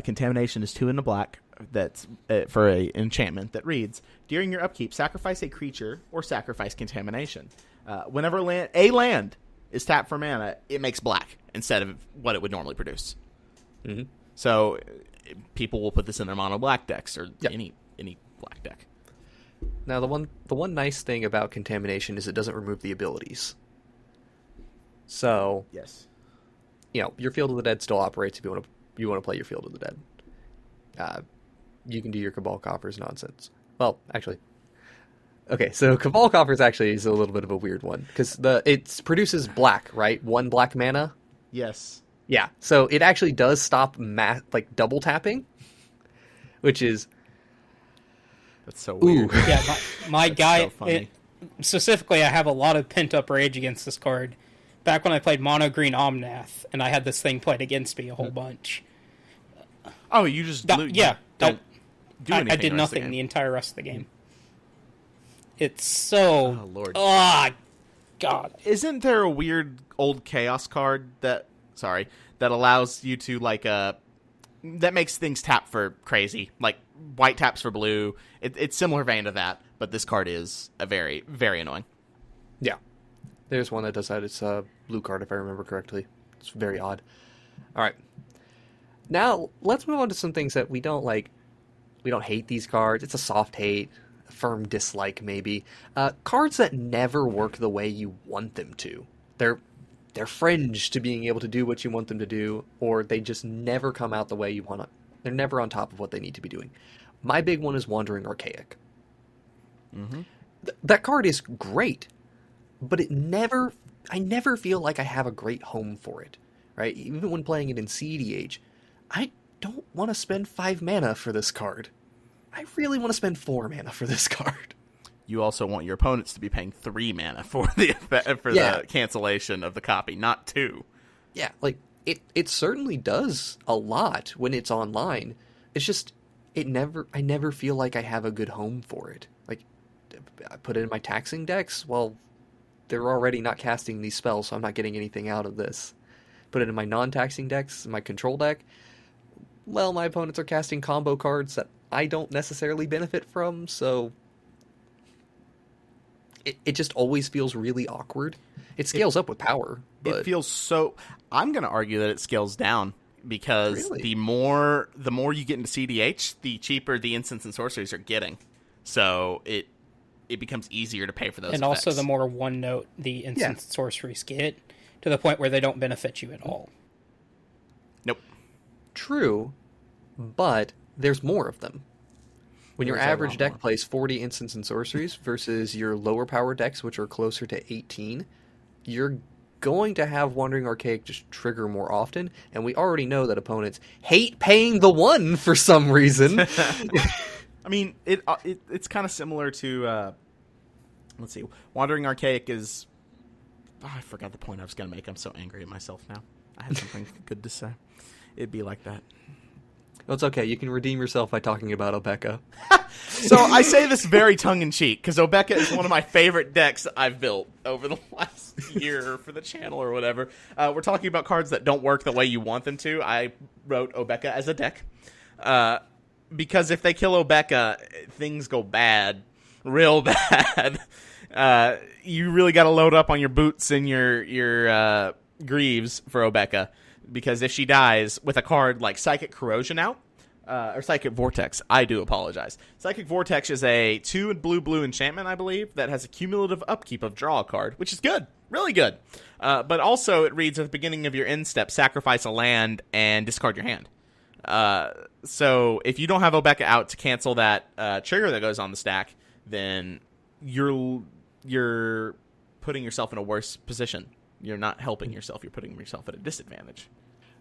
Contamination is 2 in the black. That's for a enchantment that reads, during your upkeep, sacrifice a creature or sacrifice Contamination. Whenever a land is tapped for mana, it makes black instead of what it would normally produce. Mm-hmm. So people will put this in their mono black decks or any black deck. Now the one nice thing about Contamination is it doesn't remove the abilities. So yes, your Field of the Dead still operates if you want to play your Field of the Dead. You can do your Cabal Coffers nonsense. Well, actually, okay. So Cabal Coffers actually is a little bit of a weird one because it produces black, right? 1 black mana. Yes. Yeah. So it actually does stop double tapping, which is that's so weird. Ooh. Yeah, my guy. So specifically, I have a lot of pent up rage against this card. Back when I played Mono Green Omnath, and I had this thing played against me a whole bunch. Oh, you just don't do anything. I did nothing the entire rest of the game. It's so... Oh, Lord. Oh, God. Isn't there a weird old Chaos card that allows you to, that makes things tap for crazy? Like, white taps for blue. It's similar vein to that, but this card is a very, very annoying. Yeah. There's one that does that. It's a blue card, if I remember correctly. It's very odd. All right. Now, let's move on to some things that we don't like. We don't hate these cards. It's a soft hate, a firm dislike, maybe. Cards that never work the way you want them to. They're fringe to being able to do what you want them to do, or they just never come out the way you want to. They're never on top of what they need to be doing. My big one is Wandering Archaic. Mm-hmm. That card is great, but I never feel like I have a great home for it, right? Even when playing it in CEDH, I don't want to spend 5 mana for this card. I really want to spend 4 mana for this card. You also want your opponents to be paying 3 mana for the cancellation of the copy, not 2. Yeah, like, it certainly does a lot when it's online. It's just, I never feel like I have a good home for it. Like, I put it in my taxing decks, well, they're already not casting these spells, so I'm not getting anything out of this. Put it in my non-taxing decks, my control deck, well, my opponents are casting combo cards that I don't necessarily benefit from, so it just always feels really awkward. It scales up with power, but it feels so... I'm going to argue that it scales down, because Really? the more you get into CDH, the cheaper the instants and sorceries are getting. So it becomes easier to pay for those And effects. also the more one note the instant sorceries get, to the point where they don't benefit you at all. Nope. true, but there's more of them. When your There's a average lot deck more. plays 40 instants and sorceries versus your lower power decks, which are closer to 18, you're going to have Wandering Archaic just trigger more often, and we already know that opponents hate paying the 1 for some reason. I mean, it's kind of similar to, let's see, Wandering Archaic is... Oh, I forgot the point I was going to make. I'm so angry at myself now. I had something good to say. It'd be like that. Well, it's okay. You can redeem yourself by talking about Obeka. So I say this very tongue-in-cheek, because Obeka is one of my favorite decks I've built over the last year for the channel or whatever. We're talking about cards that don't work the way you want them to. I wrote Obeka as a deck. Because if they kill Obeka, things go bad. Real bad. You really got to load up on your boots and your greaves for Obeka. Because if she dies with a card like Psychic Corrosion out, or Psychic Vortex, I do apologize. Psychic Vortex is a 2 and blue enchantment, I believe, that has a cumulative upkeep of draw a card, which is good. Really good. But also it reads at the beginning of your end step, sacrifice a land and discard your hand. So if you don't have Obeka out to cancel that trigger that goes on the stack, then you're putting yourself in a worse position. You're not helping yourself. You're putting yourself at a disadvantage.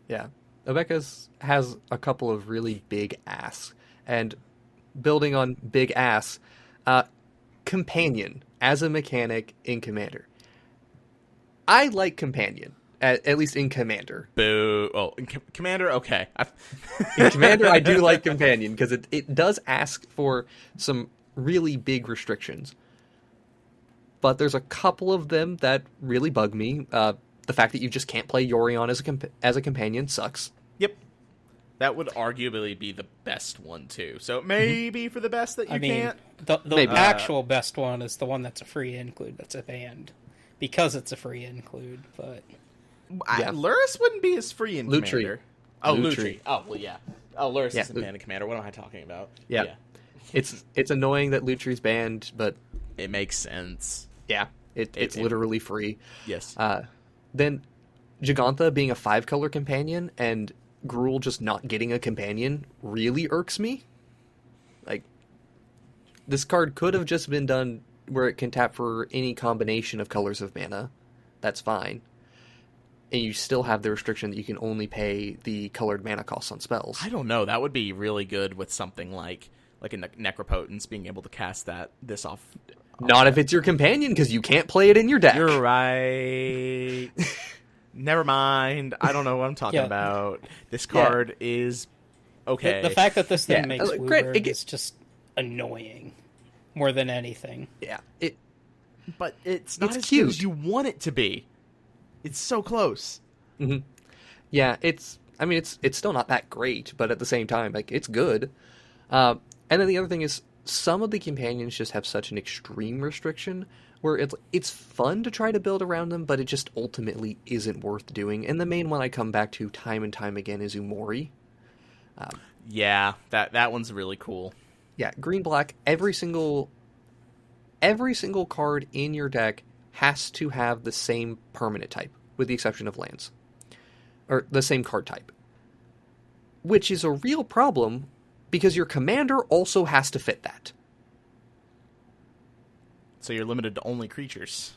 Yeah. Obeka has a couple of really big asks. And building on big ass, Companion as a mechanic in Commander. I like Companion, at least in Commander. Boo. Oh, in Commander? Okay. In Commander, I do like Companion, because it does ask for some really big restrictions. But there's a couple of them that really bug me. The fact that you just can't play Yorion as a companion sucks. Yep. That would arguably be the best one, too. So maybe for the best that you can't. The Maybe. actual best one is the one that's a free include, that's a banned. Because it's a free include, but... Yeah. Luris wouldn't be as free in Lutri. Commander. Oh, Lutri. Lutri. Oh, well, yeah. Oh, Luris Yeah, isn't banned in Commander. What am I talking about? Yeah. It's annoying that Lutri's banned, but It makes sense. yeah, it's literally free. Yes. Then Gigantha being a 5-color companion and Gruul just not getting a companion really irks me. Like, this card could have just been done where it can tap for any combination of colors of mana. That's fine. And you still have the restriction that you can only pay the colored mana costs on spells. I don't know. That would be really good with something like a Necropotence, being able to cast this off. Not if it's your companion, because you can't play it in your deck. You're right. Never mind. I don't know what I'm talking Yeah. about. This card is okay. The fact that this thing Yeah, makes great, Bluebird is just annoying. More than anything. Yeah, but it's not It's as cute. good as you want it to be. It's so close. yeah. It's still not that great, but at the same time, like, it's good. And then the other thing is, some of the companions just have such an extreme restriction where it's fun to try to build around them, but it just ultimately isn't worth doing. And the main one I come back to time and time again is Umori. Yeah, that one's really cool. Yeah, green-black, every single card in your deck has to have the same permanent type, with the exception of lands. Or the same card type. Which is a real problem, because your commander also has to fit that. So you're limited to only creatures.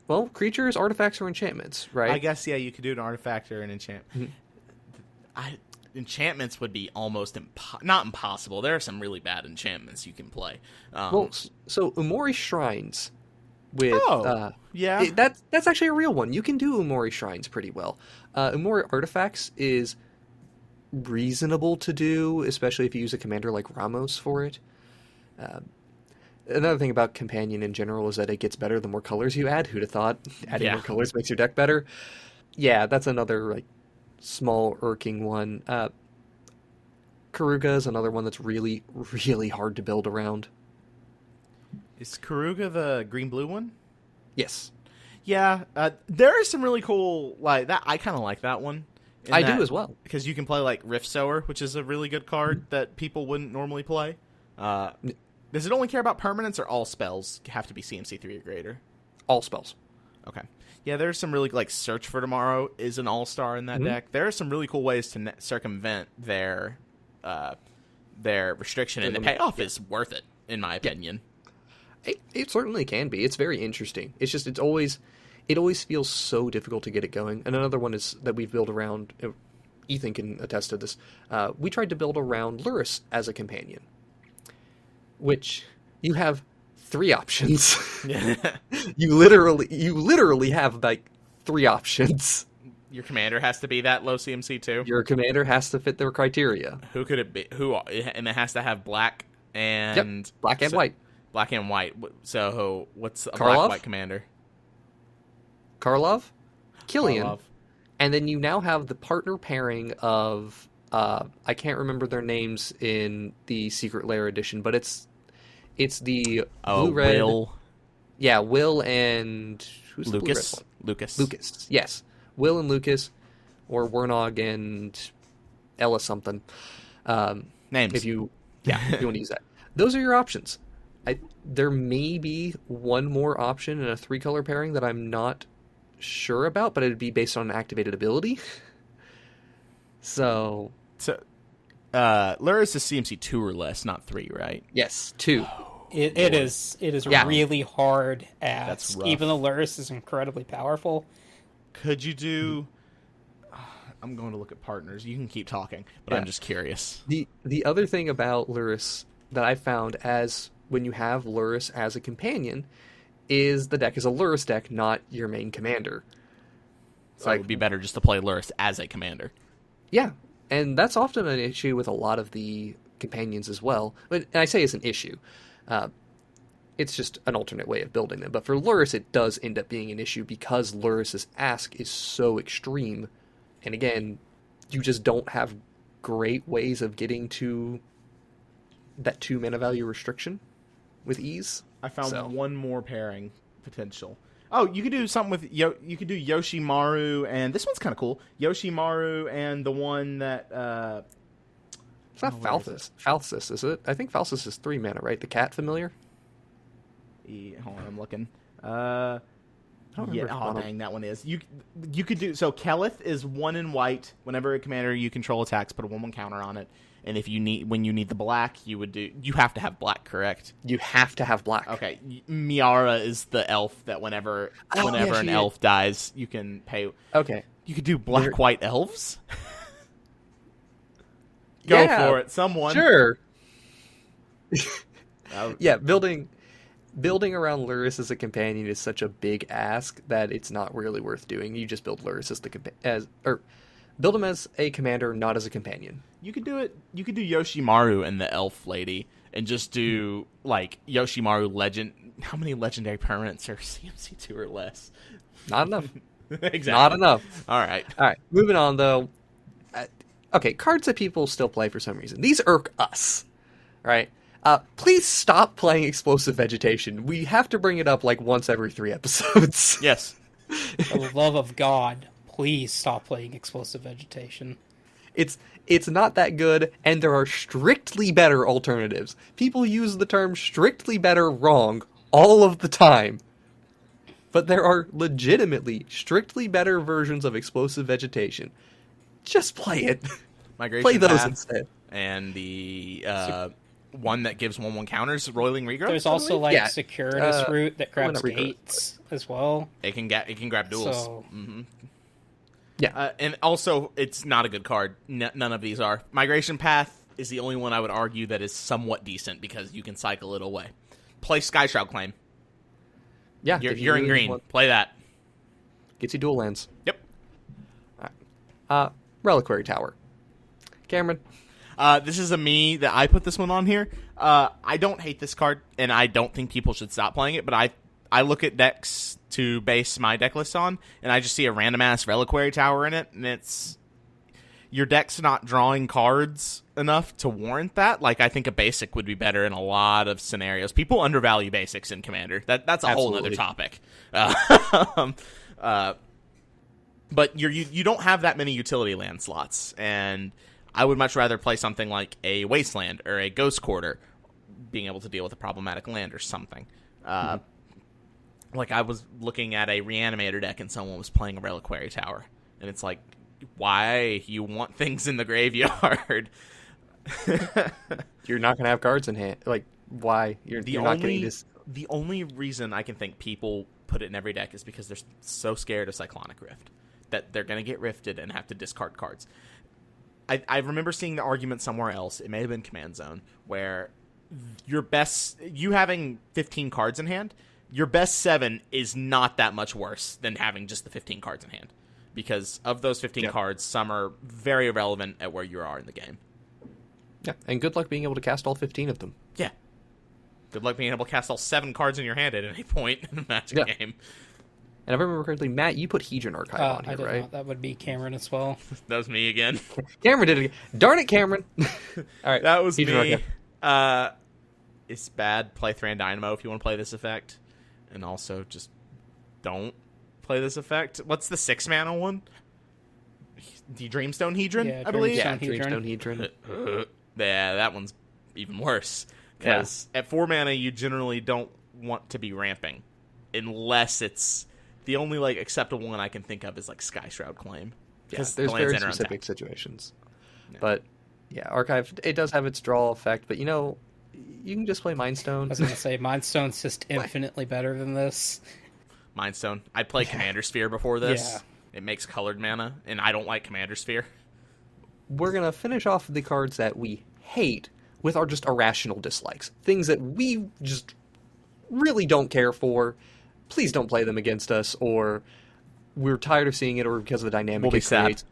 Well, creatures, artifacts, or enchantments, right? I guess, yeah, you could do an artifact or an enchant. enchantments would be almost not impossible. There are some really bad enchantments you can play. So Umori Shrines with yeah, that's actually a real one. You can do Umori Shrines pretty well. Umori Artifacts is reasonable to do, especially if you use a commander like Ramos for it. Another thing about Companion in general is that it gets better the more colors you add. Who'd have thought adding more colors makes your deck better? Yeah, that's another like small irking one. Karuga is another one that's really, really hard to build around. Is Karuga the green-blue one? Yes. Yeah, there is some really cool, like, that. I kind of like that one. I do as well. Because you can play, like, Rift Sower, which is a really good card that people wouldn't normally play. Does it only care about permanents, or all spells have to be CMC 3 or greater? All spells. Okay. Yeah, there's some really, like, Search for Tomorrow is an all-star in that deck. There are some really cool ways to circumvent their restriction, and the payoff is worth it, in my opinion. It certainly can be. It's very interesting. It's just, it always feels so difficult to get it going. And another one is that we've built around, Ethan can attest to this, we tried to build around Lurrus as a companion, which you have 3 options. You literally have like 3 options. Your commander has to be that low CMC too. Your commander has to fit their criteria. Who could it be? And it has to have black and black and white. Black and white. So what's a Karlov? black-white commander? Karlov, Killian, Karlov. And then you now have the partner pairing of I can't remember their names in the Secret Lair edition, but it's the blue-red. Will. Yeah, Will and who's Lucas. the blue-red one? Lucas. Lucas. Yes, Will and Lucas, or Wernog and Ella something. Names. If you want to use that, those are your options. There may be one more option in a 3-color pairing that I'm not sure about, but it'd be based on an activated ability. So Lurrus is CMC 2 or less, not 3, right? yes, 2. It is really hard That's rough. even though Lurrus is incredibly powerful. Could you do... I'm going to look at partners. You can keep talking, but I'm just curious. The other thing about Lurrus that I found as when you have Lurrus as a companion is the deck is a Lurrus deck, not your main commander. So it would be better just to play Lurrus as a commander. Yeah, and that's often an issue with a lot of the companions as well. And I say it's an issue. It's just an alternate way of building them. But for Lurrus, it does end up being an issue because Lurrus's ask is so extreme. And again, you just don't have great ways of getting to that 2 mana value restriction with ease. I found one more pairing potential. Oh, you could do something with you could do Yoshimaru, and this one's kind of cool. Yoshimaru and the one that it's not Falthus. Falthus, is it? I think Falthus is 3 mana, right? The cat familiar. Hold on, I'm looking. Dang, that one is. You could do so. Kelith is 1 in white. Whenever a commander you control attacks, put a 1/1 counter on it. And when you need the black, you have to have black, correct? You have to have black. Okay. Miara is the elf that whenever an elf dies, you can pay. Okay. You could do black-white elves? Go for it, someone. Sure. Yeah, building around Lurrus as a companion is such a big ask that it's not really worth doing. You just build Lurrus build him as a commander, not as a companion. You could do it. You could do Yoshimaru and the elf lady, and just do like Yoshimaru legend. How many legendary permanents are CMC 2 or less? Not enough. Exactly. Not enough. All right. Moving on though. Okay, cards that people still play for some reason. These irk us, right? Please stop playing Explosive Vegetation. We have to bring it up like once every 3 episodes. Yes. For the love of God, please stop playing Explosive Vegetation. It's not that good, and there are strictly better alternatives. People use the term strictly better wrong all of the time. But there are legitimately strictly better versions of Explosive Vegetation. Just play it. Migration Play those Path, instead. And the one that gives 1/1 counters, Roiling Regrowth. There's also like Yeah. Securitas Route that grabs not Regrowth, gates as well. It can grab duels. So- Yeah. And also, it's not a good card. None of these are. Migration Path is the only one I would argue that is somewhat decent because you can cycle it away. Play Sky Shroud Claim. Yeah. You're in green. Play that. Gets you dual lands. Yep. All right. Reliquary Tower. Cameron? This is a me that I put this one on here. I don't hate this card, and I don't think people should stop playing it, but I look at decks to base my deck list on, and I just see a random-ass Reliquary Tower in it, and it's... Your deck's not drawing cards enough to warrant that. Like, I think a basic would be better in a lot of scenarios. People undervalue basics in Commander. That's a whole other topic. But you don't have that many utility land slots, and I would much rather play something like a Wasteland or a Ghost Quarter, being able to deal with a problematic land or something. Like, I was looking at a Reanimator deck, and someone was playing a Reliquary Tower, and it's like, why you want things in the graveyard? You're not going to have cards in hand. Like, why? You're not getting this. The only reason I can think people put it in every deck is because they're so scared of Cyclonic Rift that they're going to get rifted and have to discard cards. I remember seeing the argument somewhere else. It may have been Command Zone, where you having 15 cards in hand, your best 7 is not that much worse than having just the 15 cards in hand. Because of those 15 cards, some are very irrelevant at where you are in the game. Yeah, and good luck being able to cast all 15 of them. Yeah. Good luck being able to cast all 7 cards in your hand at any point in a Magic game. And if I remember correctly, Matt, you put Hedron Archive on here, right? That would be Cameron as well. That was me again. Cameron did it again. Darn it, Cameron. All right. That was Hedron me. It's bad. Play Thran Dynamo if you want to play this effect. And also, just don't play this effect. What's the 6-mana one? The Dreamstone Hedron, Yeah, I believe? Dreamstone Hedron. Yeah, that one's even worse. Because at 4 mana, you generally don't want to be ramping. Unless it's... The only acceptable one I can think of is Sky Shroud Claim. Yeah, there's very specific situations. Yeah. But, yeah, Archive, it does have its draw effect, but, you can just play Mind Stone. I was going to say, Mind Stone's just infinitely better than this. Mind Stone. I'd play Commander Sphere before this. Yeah. It makes colored mana, and I don't like Commander Sphere. We're going to finish off the cards that we hate with our just irrational dislikes. Things that we just really don't care for. Please don't play them against us, or we're tired of seeing it, or because of the dynamic it creates.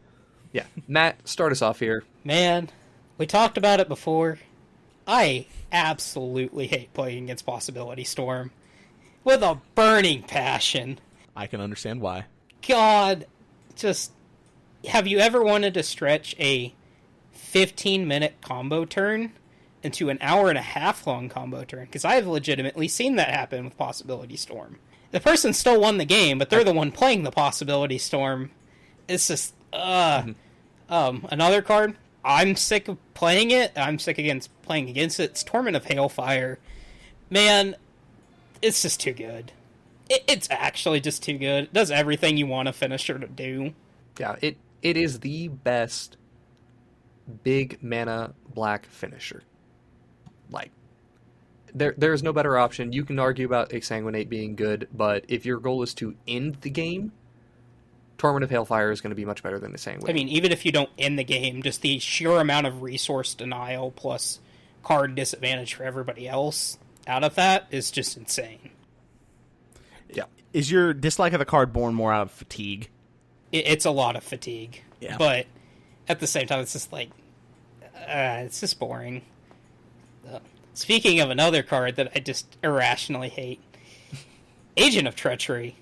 Yeah. Matt, start us off here. Man, we talked about it before. I absolutely hate playing against Possibility Storm. With a burning passion. I can understand why. God, just... Have you ever wanted to stretch a 15-minute combo turn into an hour-and-a-half long combo turn? Because I have legitimately seen that happen with Possibility Storm. The person still won the game, but they're the one playing the Possibility Storm. It's just... Another card, I'm sick of playing it. I'm sick against playing against it. It's Torment of Hailfire. Man, it's just too good. It's actually just too good. It does everything you want a finisher to do. Yeah, it is the best big mana black finisher. There's no better option. You can argue about Exsanguinate being good, but if your goal is to end the game, Torment of Hailfire is going to be much better than Exsanguinate. I mean, even if you don't end the game, just the sheer amount of resource denial plus card disadvantage for everybody else out of that is just insane. Yeah. Is your dislike of the card born more out of fatigue? It's a lot of fatigue. Yeah. But at the same time, it's just it's just boring. Speaking of another card that I just irrationally hate, Agent of Treachery.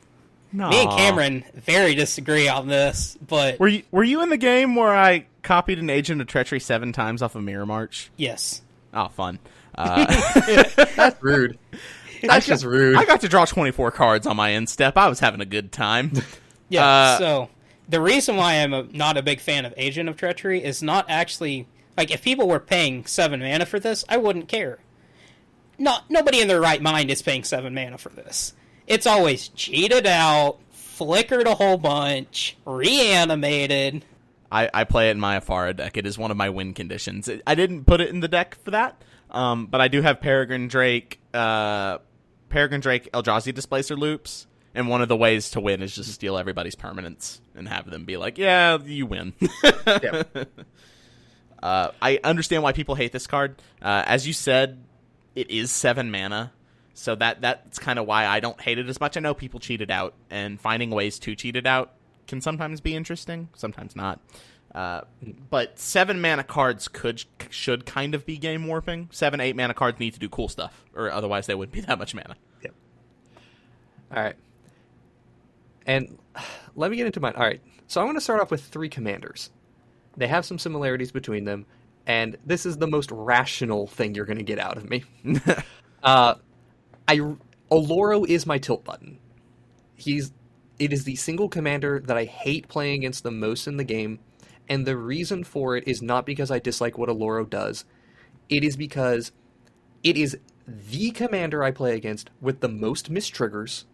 No. Me and Cameron very disagree on this, but... Were you in the game where I copied an Agent of Treachery 7 times off of Mirror March? Yes. Oh, fun. That's rude. That's just rude. I got to draw 24 cards on my end step. I was having a good time. Yeah, so the reason why I'm not a big fan of Agent of Treachery is not actually... if people were paying 7 mana for this, I wouldn't care. Nobody in their right mind is paying 7 mana for this. It's always cheated out, flickered a whole bunch, reanimated. I play it in my Afara deck. It is one of my win conditions. I didn't put it in the deck for that, but I do have Peregrine Drake Eldrazi Displacer Loops, And one of the ways to win is just steal everybody's permanents and have them be like, yeah, you win. Yeah. I understand why people hate this card. As you said, it is 7 mana. So that's kind of why I don't hate it as much. I know people cheat it out, and finding ways to cheat it out can sometimes be interesting, sometimes not. But 7 mana cards should kind of be game warping. 7, 8 mana cards need to do cool stuff, or otherwise they wouldn't be that much mana. Yep. All right. And let me get into mine. All right. So I'm going to start off with 3 commanders. They have some similarities between them, and this is the most rational thing you're going to get out of me. Oloro is my tilt button. It is the single commander that I hate playing against the most in the game, and the reason for it is not because I dislike what Oloro does. It is because it is the commander I play against with the most mistriggers,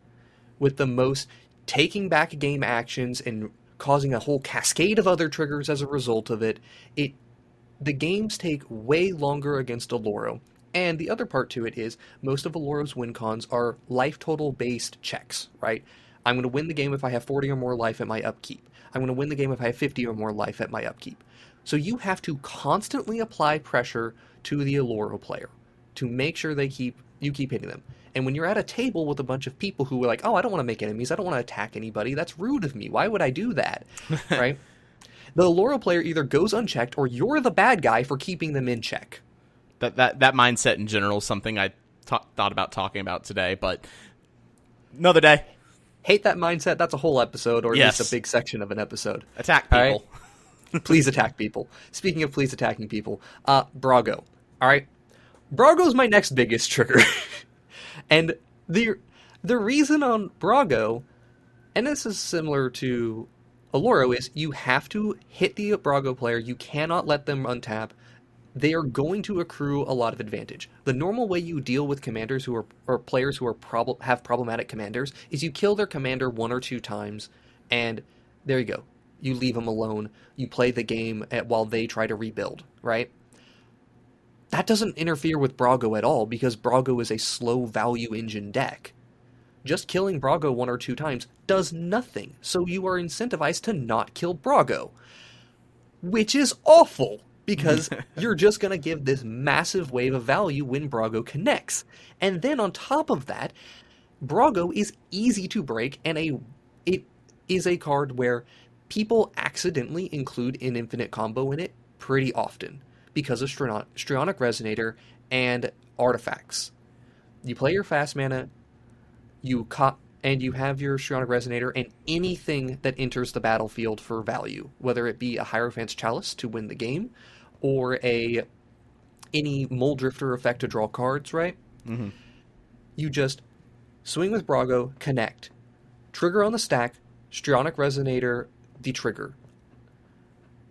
with the most taking back game actions and causing a whole cascade of other triggers as a result of it. The games take way longer against Oloro. And the other part to it is, most of Oloro's win cons are life total based checks, right? I'm going to win the game if I have 40 or more life at my upkeep. I'm going to win the game if I have 50 or more life at my upkeep. So you have to constantly apply pressure to the Oloro player to make sure you keep hitting them. And when you're at a table with a bunch of people who are like, oh, I don't want to make enemies, I don't want to attack anybody, that's rude of me, why would I do that, right? The Oloro player either goes unchecked or you're the bad guy for keeping them in check. That mindset in general is something I thought about talking about today, but another day. Hate that mindset. That's a whole episode, or at Yes. least a big section of an episode. Attack people. All right? Please attack people. Speaking of please attacking people, Brago. All right? Brago's my next biggest trigger. And the reason on Brago, and this is similar to Oloro, is you have to hit the Brago player. You cannot let them untap. They are going to accrue a lot of advantage. The normal way you deal with commanders who are, or players who are have problematic commanders, is you kill their commander 1 or 2 times, and there you go. You leave them alone. You play the game while they try to rebuild, right? That doesn't interfere with Brago at all, because Brago is a slow value engine deck. Just killing Brago 1 or 2 times does nothing, so you are incentivized to not kill Brago. Which is awful, because you're just going to give this massive wave of value when Brago connects. And then on top of that, Brago is easy to break, and it is a card where people accidentally include an infinite combo in it pretty often, because of Strionic Resonator and artifacts. You play your fast mana, and you have your Strionic Resonator and anything that enters the battlefield for value, whether it be a Hierophant's Chalice to win the game, or any Mole Drifter effect to draw cards, right? Mm-hmm. You just swing with Brago, connect, trigger on the stack, Strionic Resonator, the trigger.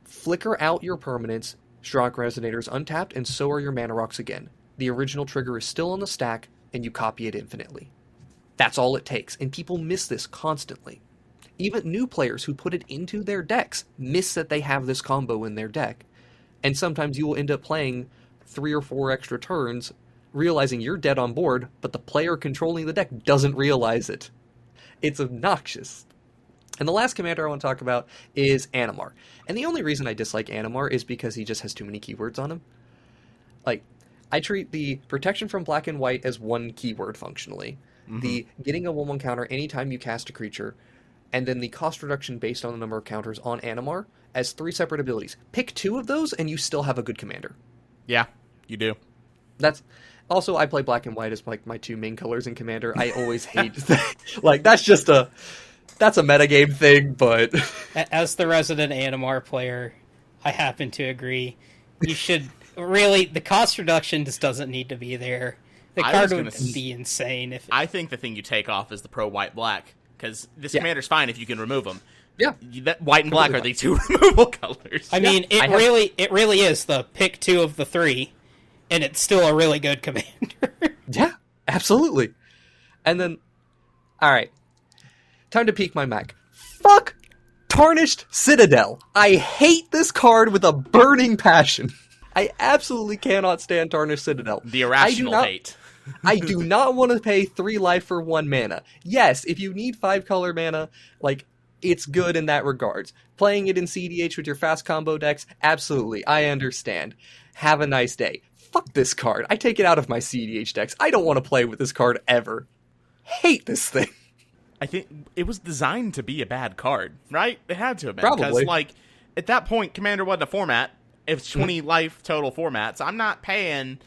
Flicker out your permanents, Strionic Resonator's untapped, and so are your mana rocks again. The original trigger is still on the stack, and you copy it infinitely. That's all it takes, and people miss this constantly. Even new players who put it into their decks miss that they have this combo in their deck. And sometimes you will end up playing 3 or 4 extra turns, realizing you're dead on board, but the player controlling the deck doesn't realize it. It's obnoxious. And the last commander I want to talk about is Animar. And the only reason I dislike Animar is because he just has too many keywords on him. Like, I treat the protection from black and white as one keyword functionally. Mm-hmm. The getting a 1/1 counter anytime you cast a creature, and then the cost reduction based on the number of counters on Animar as 3 separate abilities. Pick 2 of those and you still have a good commander. Yeah, you do. That's also, I play black and white as like my 2 main colors in Commander. I always hate that. Like, that's a metagame thing, but As the resident Animar player, I happen to agree. You should really, the cost reduction just doesn't need to be there. The card would be insane if I think the thing you take off is the pro white black, because this commander's fine if you can remove them. Yeah, that white and black are the 2 removal colors. I mean, it really is the pick 2 of the 3, and it's still a really good commander. Yeah, absolutely. And then, all right, time to peak my Mac. Fuck Tarnished Citadel. I hate this card with a burning passion. I absolutely cannot stand Tarnished Citadel. The irrational hate. I do not want to pay 3 life for 1 mana. Yes, if you need 5 color mana, like, it's good in that regards. Playing it in CDH with your fast combo decks, absolutely, I understand. Have a nice day. Fuck this card. I take it out of my CDH decks. I don't want to play with this card ever. Hate this thing. I think it was designed to be a bad card, right? It had to have been. Probably. Because, like, at that point, Commander wasn't a format. It's 20 life total formats. I'm not paying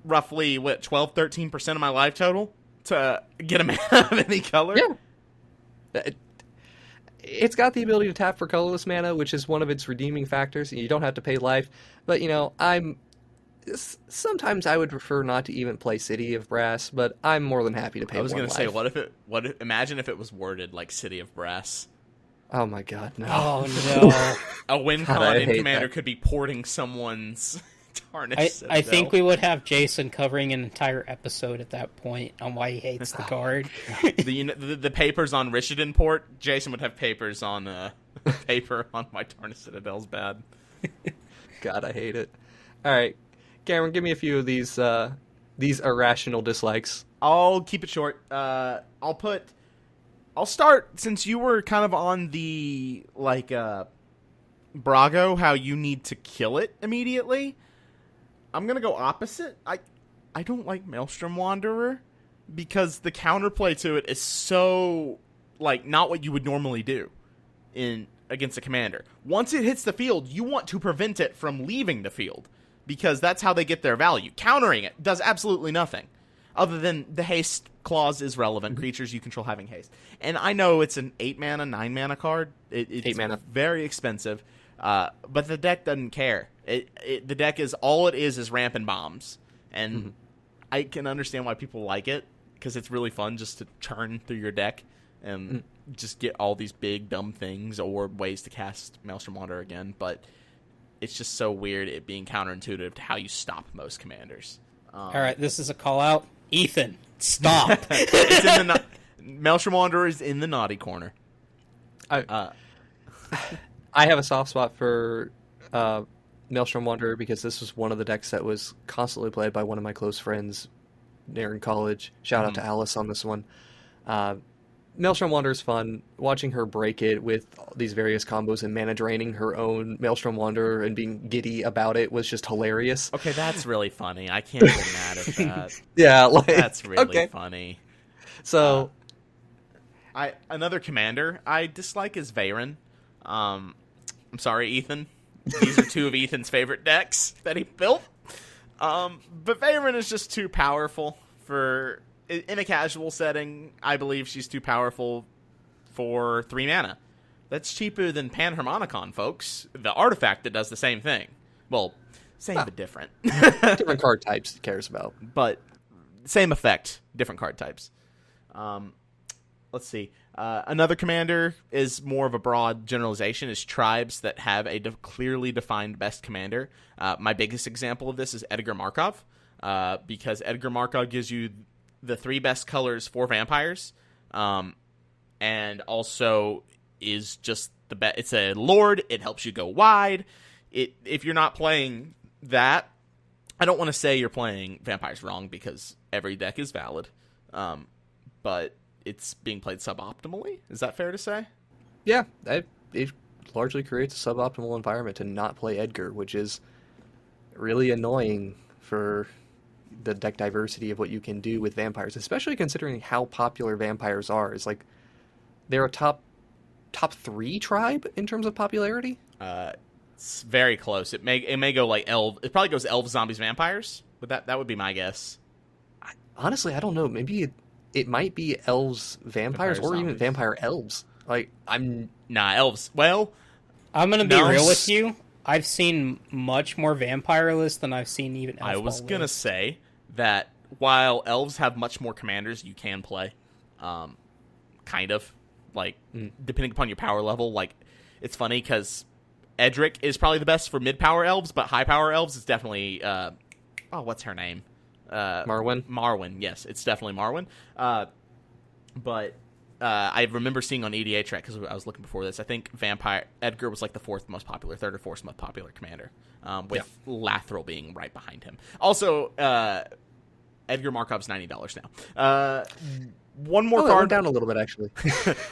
roughly, 12, 13% of my life total to get a mana of any color? Yeah. It's got the ability to tap for colorless mana, which is one of its redeeming factors. You don't have to pay life. But, sometimes I would prefer not to even play City of Brass, but I'm more than happy to pay 1 life. I was going to say, imagine if it was worded like City of Brass. Oh my god, no. Oh A win con in Commander could be porting someone's Tarnished I think we would have Jason covering an entire episode at that point on why he hates the card. The papers on Richardson port, Jason would have papers on paper on why Tarnished Citadel's bad. God, I hate it. Alright, Cameron, give me a few of these irrational dislikes. I'll keep it short. I'll start, since you were kind of on the, Brago, how you need to kill it immediately. I'm going to go opposite. I don't like Maelstrom Wanderer, because the counterplay to it is so, not what you would normally do against a commander. Once it hits the field, you want to prevent it from leaving the field, because that's how they get their value. Countering it does absolutely nothing. Other than the haste clause is relevant, creatures you control having haste. And I know it's an 8 mana, 9 mana card. It's 8 mana. Very expensive. But the deck doesn't care. The deck is ramp and bombs. And I can understand why people like it, because it's really fun just to churn through your deck and just get all these big, dumb things or ways to cast Maelstrom Wanderer again. But it's just so weird it being counterintuitive to how you stop most commanders. All right, this is a call out. Ethan, stop. It's in the Maelstrom Wanderer is in the naughty corner. I have a soft spot for Maelstrom Wanderer, because this was one of the decks that was constantly played by one of my close friends there in college. Shout out to Alice on this one. Maelstrom Wanderer is fun. Watching her break it with these various combos and mana draining her own Maelstrom Wanderer and being giddy about it was just hilarious. Okay, that's really funny. I can't get mad at that. Yeah, that's really funny. So, another commander I dislike is Veyron. I'm sorry, Ethan. These are 2 of Ethan's favorite decks that he built. But Veyron is just too powerful for... In a casual setting, I believe she's too powerful for 3 mana. That's cheaper than Panharmonicon, folks. The artifact that does the same thing. Well, same but different. Different card types it cares about. But same effect, different card types. Let's see. Another commander is more of a broad generalization, is tribes that have a clearly defined best commander. My biggest example of this is Edgar Markov, because Edgar Markov gives you the 3 best colors for vampires, and also is just the best. It's a lord. It helps you go wide. If you're not playing that, I don't want to say you're playing vampires wrong, because every deck is valid, but it's being played suboptimally. Is that fair to say? Yeah, it largely creates a suboptimal environment to not play Edgar, which is really annoying for the deck diversity of what you can do with vampires, especially considering how popular vampires are. It's like they're a top 3 tribe in terms of popularity. It's very close. It may go like elf. It probably goes elves, zombies, vampires. But that would be my guess. Honestly, I don't know. Maybe it might be elves, vampires, or even vampire elves. Elves. Well, I'm gonna be real with you. I've seen much more vampire lists than I've seen even elf. I was going to say that while elves have much more commanders you can play, kind of, depending upon your power level. It's funny because Edric is probably the best for mid-power elves, but high-power elves is definitely, what's her name? Marwyn? Marwyn, yes. It's definitely Marwyn. But I remember seeing on EDH track, because I was looking before this, I think Edgar was like the 4th most popular, 3rd or 4th most popular commander, with Lathril being right behind him. Also, Edgar Markov's $90 now. One more It card. went down a little bit, actually.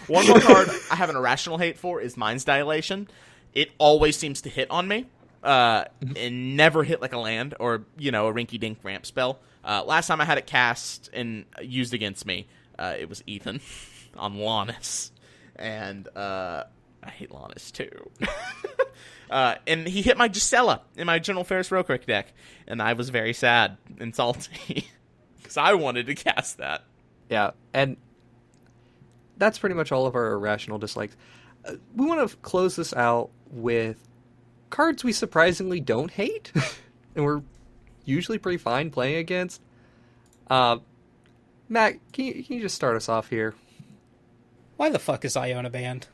One more card I have an irrational hate for is Mind's Dilation. It always seems to hit on me. And never hit like a land or, a rinky-dink ramp spell. Last time I had it cast and used against me, it was Ethan on Lannis. And I hate Lannis too. And he hit my Gisela in my General Ferris Roquick deck. And I was very sad and salty because I wanted to cast that. Yeah, and that's pretty much all of our irrational dislikes. We want to close this out with cards we surprisingly don't hate, and we're usually pretty fine playing against. Matt, can you just start us off here? Why the fuck is Iona banned?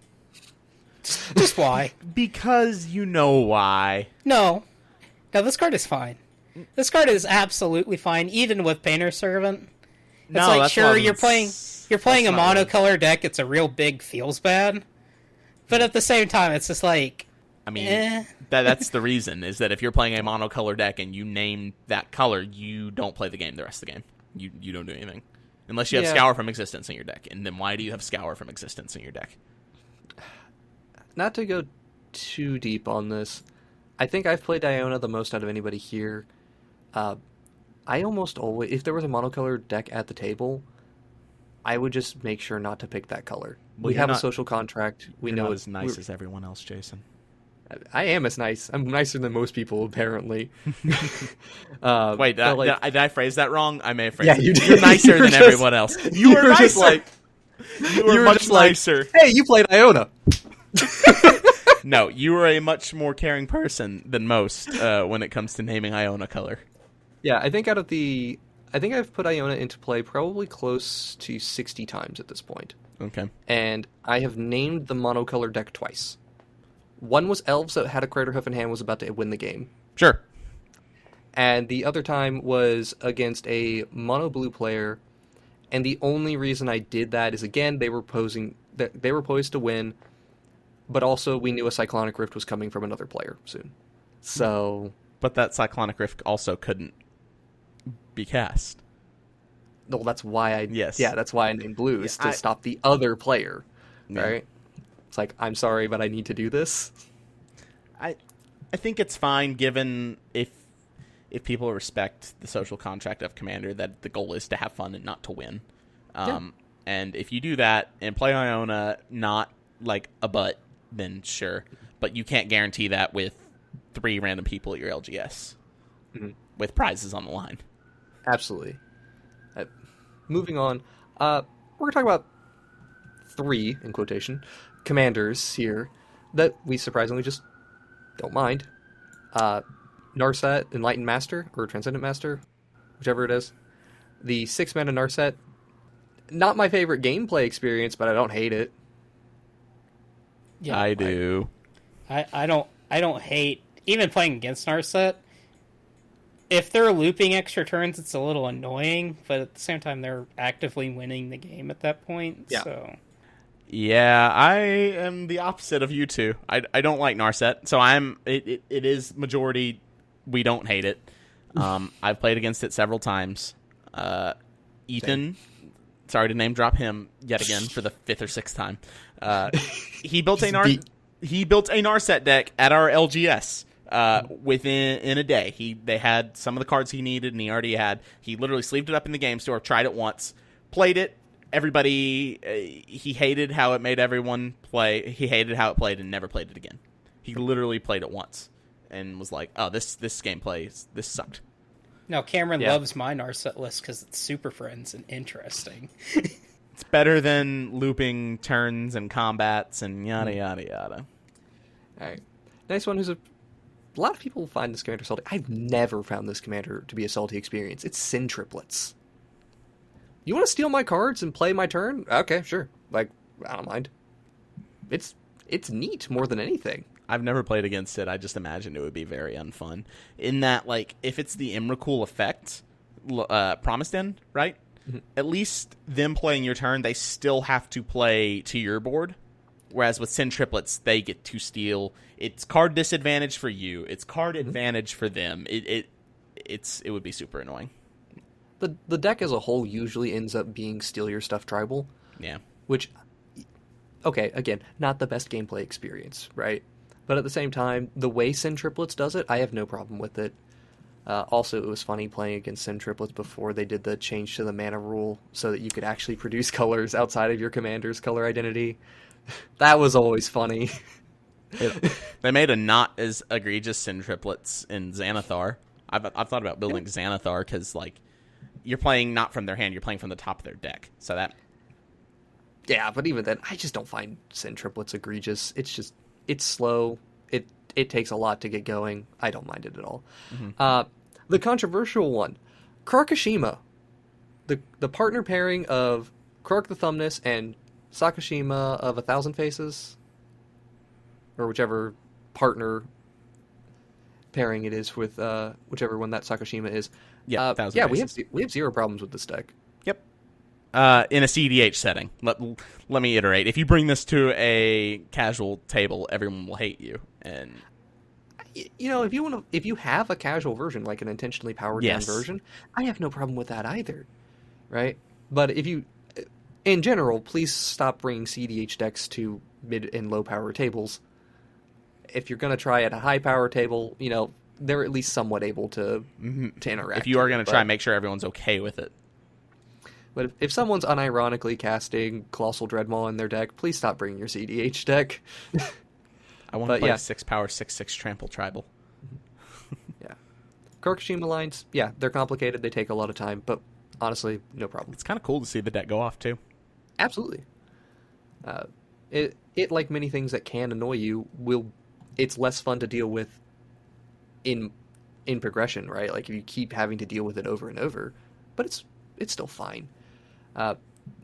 Just why? Because you know why. No, this card is fine. This card is absolutely fine, even with Painter's Servant. It's No, like, that's sure, not- you're playing a not monocolor deck, it's a real big feels bad. But at the same time, it's just like, I mean, that's the reason, is that if you're playing a monocolor deck and you name that color, you don't play the game the rest of the game. You don't do anything. Unless you have Scour from Existence in your deck. And then why do you have Scour from Existence in your deck? Not to go too deep on this, I think I've played Iona the most out of anybody here. I almost always, if there was a monocolor deck at the table, I would just make sure not to pick that color. Well, we have not- a social contract. We You're know not as nice as everyone else, Jason. I am as nice. I'm nicer than most people, apparently. Wait, but, did I phrase that wrong? I may have phrased Yeah, it. you did. You're nicer You were than just- everyone else. You were were just nicer. You were much just like, nicer. Hey, you played Iona. No, you are a much more caring person than most when it comes to naming Iona color. Yeah, I think I've put Iona into play probably close to 60 times at this point. Okay. And I have named the monocolor deck twice. One was Elves that had a Craterhoof in hand, was about to win the game. Sure. And the other time was against a mono blue player. And the only reason I did that is, again, they were poised to win, but also we knew a Cyclonic Rift was coming from another player soon. So, But that Cyclonic Rift also couldn't be cast. well, that's why I Yes. that's why I named blue, is Yeah, to stop the other player, Yeah. right? It's like, I'm sorry, but I need to do this. I think it's fine, given if people respect the social contract of Commander, that the goal is to have fun and not to win. And if you do that and play Iona not like a butt, then sure. But you can't guarantee that with 3 random people at your LGS with prizes on the line. Absolutely. Moving on, we're going to talk about 3, in quotation, commanders here that we surprisingly just don't mind. Narset, Enlightened Master, or Transcendent Master, whichever it is. The 6-mana Narset, not my favorite gameplay experience, but I don't hate it. yeah, I do. I don't hate, even playing against Narset. If they're looping extra turns, it's a little annoying, but at the same time, they're actively winning the game at that point. Yeah. So Yeah, I am the opposite of you two. I don't like Narset, so it is majority. We don't hate it. I've played against it several times. Ethan, sorry to name drop him yet again for the 5th or 6th time. He built a Narset deck at our LGS. Within a day, they had some of the cards he needed, and he already had. He literally sleeved it up in the game store, tried it once, played it. Everybody, he hated how it made everyone play. He hated how it played and never played it again. He literally played it once and was like, "Oh, this gameplay, this sucked." now Cameron Yeah. loves my Narset list because it's super friends and interesting. It's better than looping turns and combats and yada yada yada. All right. Nice one. A lot of people find this commander salty. I've never found this commander to be a salty experience. It's Sin Triplets. You want to steal my cards and play my turn? Okay, sure. Like, I don't mind. It's neat more than anything. I've never played against it. I just imagined it would be very unfun. In that, like, if it's the Emrakul effect, Promised End, right? Mm-hmm. At least them playing your turn, they still have to play to your board. Whereas with Sin Triplets, they get to steal. It's card disadvantage for you. It's card advantage for them. It would be super annoying. the deck as a whole usually ends up being steal your stuff tribal, Yeah. which, okay, again, not the best gameplay experience, right? But at the same time, the way Sin Triplets does it, I have no problem with it. Also, it was funny playing against Sin Triplets before they did the change to the mana rule so that you could actually produce colors outside of your commander's color identity. That was always funny. They made a not as egregious Sin Triplets in Xanathar. I've thought about building Xanathar because, like, you're playing not from their hand, you're playing from the top of their deck. So that... Yeah, but even then, I just don't find Sin Triplets egregious. It's slow. It takes a lot to get going. I don't mind it at all. Mm-hmm. The controversial one, Krakashima, the partner pairing of Krark the Thumbness and Sakashima of 1,000 Faces, or whichever partner pairing it is with whichever one that Sakashima is. Yeah, we have zero problems with this deck. Yep. In a CDH setting, let me iterate. If you bring this to a casual table, everyone will hate you. And you know, if you have a casual version, like an intentionally powered down version, I have no problem with that either, right? But if you, in general, please stop bringing CDH decks to mid and low power tables. If you're going to try at a high power table, you know, they're at least somewhat able to interact. If you are going to try, make sure everyone's okay with it. But if someone's unironically casting Colossal Dreadmaw in their deck, please stop bringing your CDH deck. I want to play 6-power, 6/6 trample tribal. Yeah. Krakashima lines, yeah, they're complicated. They take a lot of time, but honestly, no problem. It's kind of cool to see the deck go off, too. Absolutely. It like many things that can annoy you, it's less fun to deal with in progression, right? Like if you keep having to deal with it over and over, but it's still fine.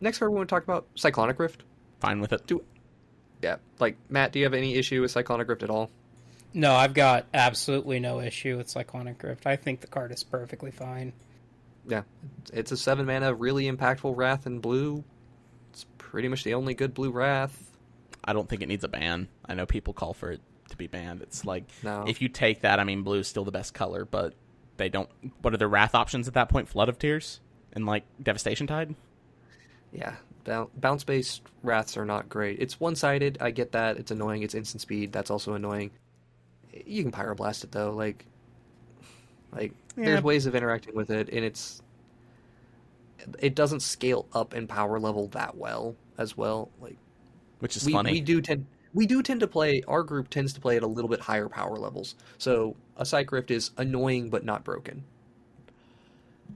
Next card we want to talk about, Cyclonic Rift. Fine with it. Yeah, like, Matt, do you have any issue with Cyclonic Rift at all? No, I've got absolutely no issue with Cyclonic Rift. I think the card is perfectly fine. Yeah, it's a 7 mana, really impactful Wrath in blue. It's pretty much the only good blue Wrath. I don't think it needs a ban. I know people call for it to be banned. It's like, no. If you take that, I mean, blue is still the best color, but they don't... What are the Wrath options at that point? Flood of Tears? And, like, Devastation Tide? Yeah, bounce-based Wraths are not great. It's one-sided, I get that. It's annoying, it's instant speed, that's also annoying. You can Pyroblast it, though. Like there's ways of interacting with it, and it doesn't scale up in power level that well, as well. Like, which is funny. We do tend to play, our group tends to play at a little bit higher power levels. So, a Psych Rift is annoying but not broken.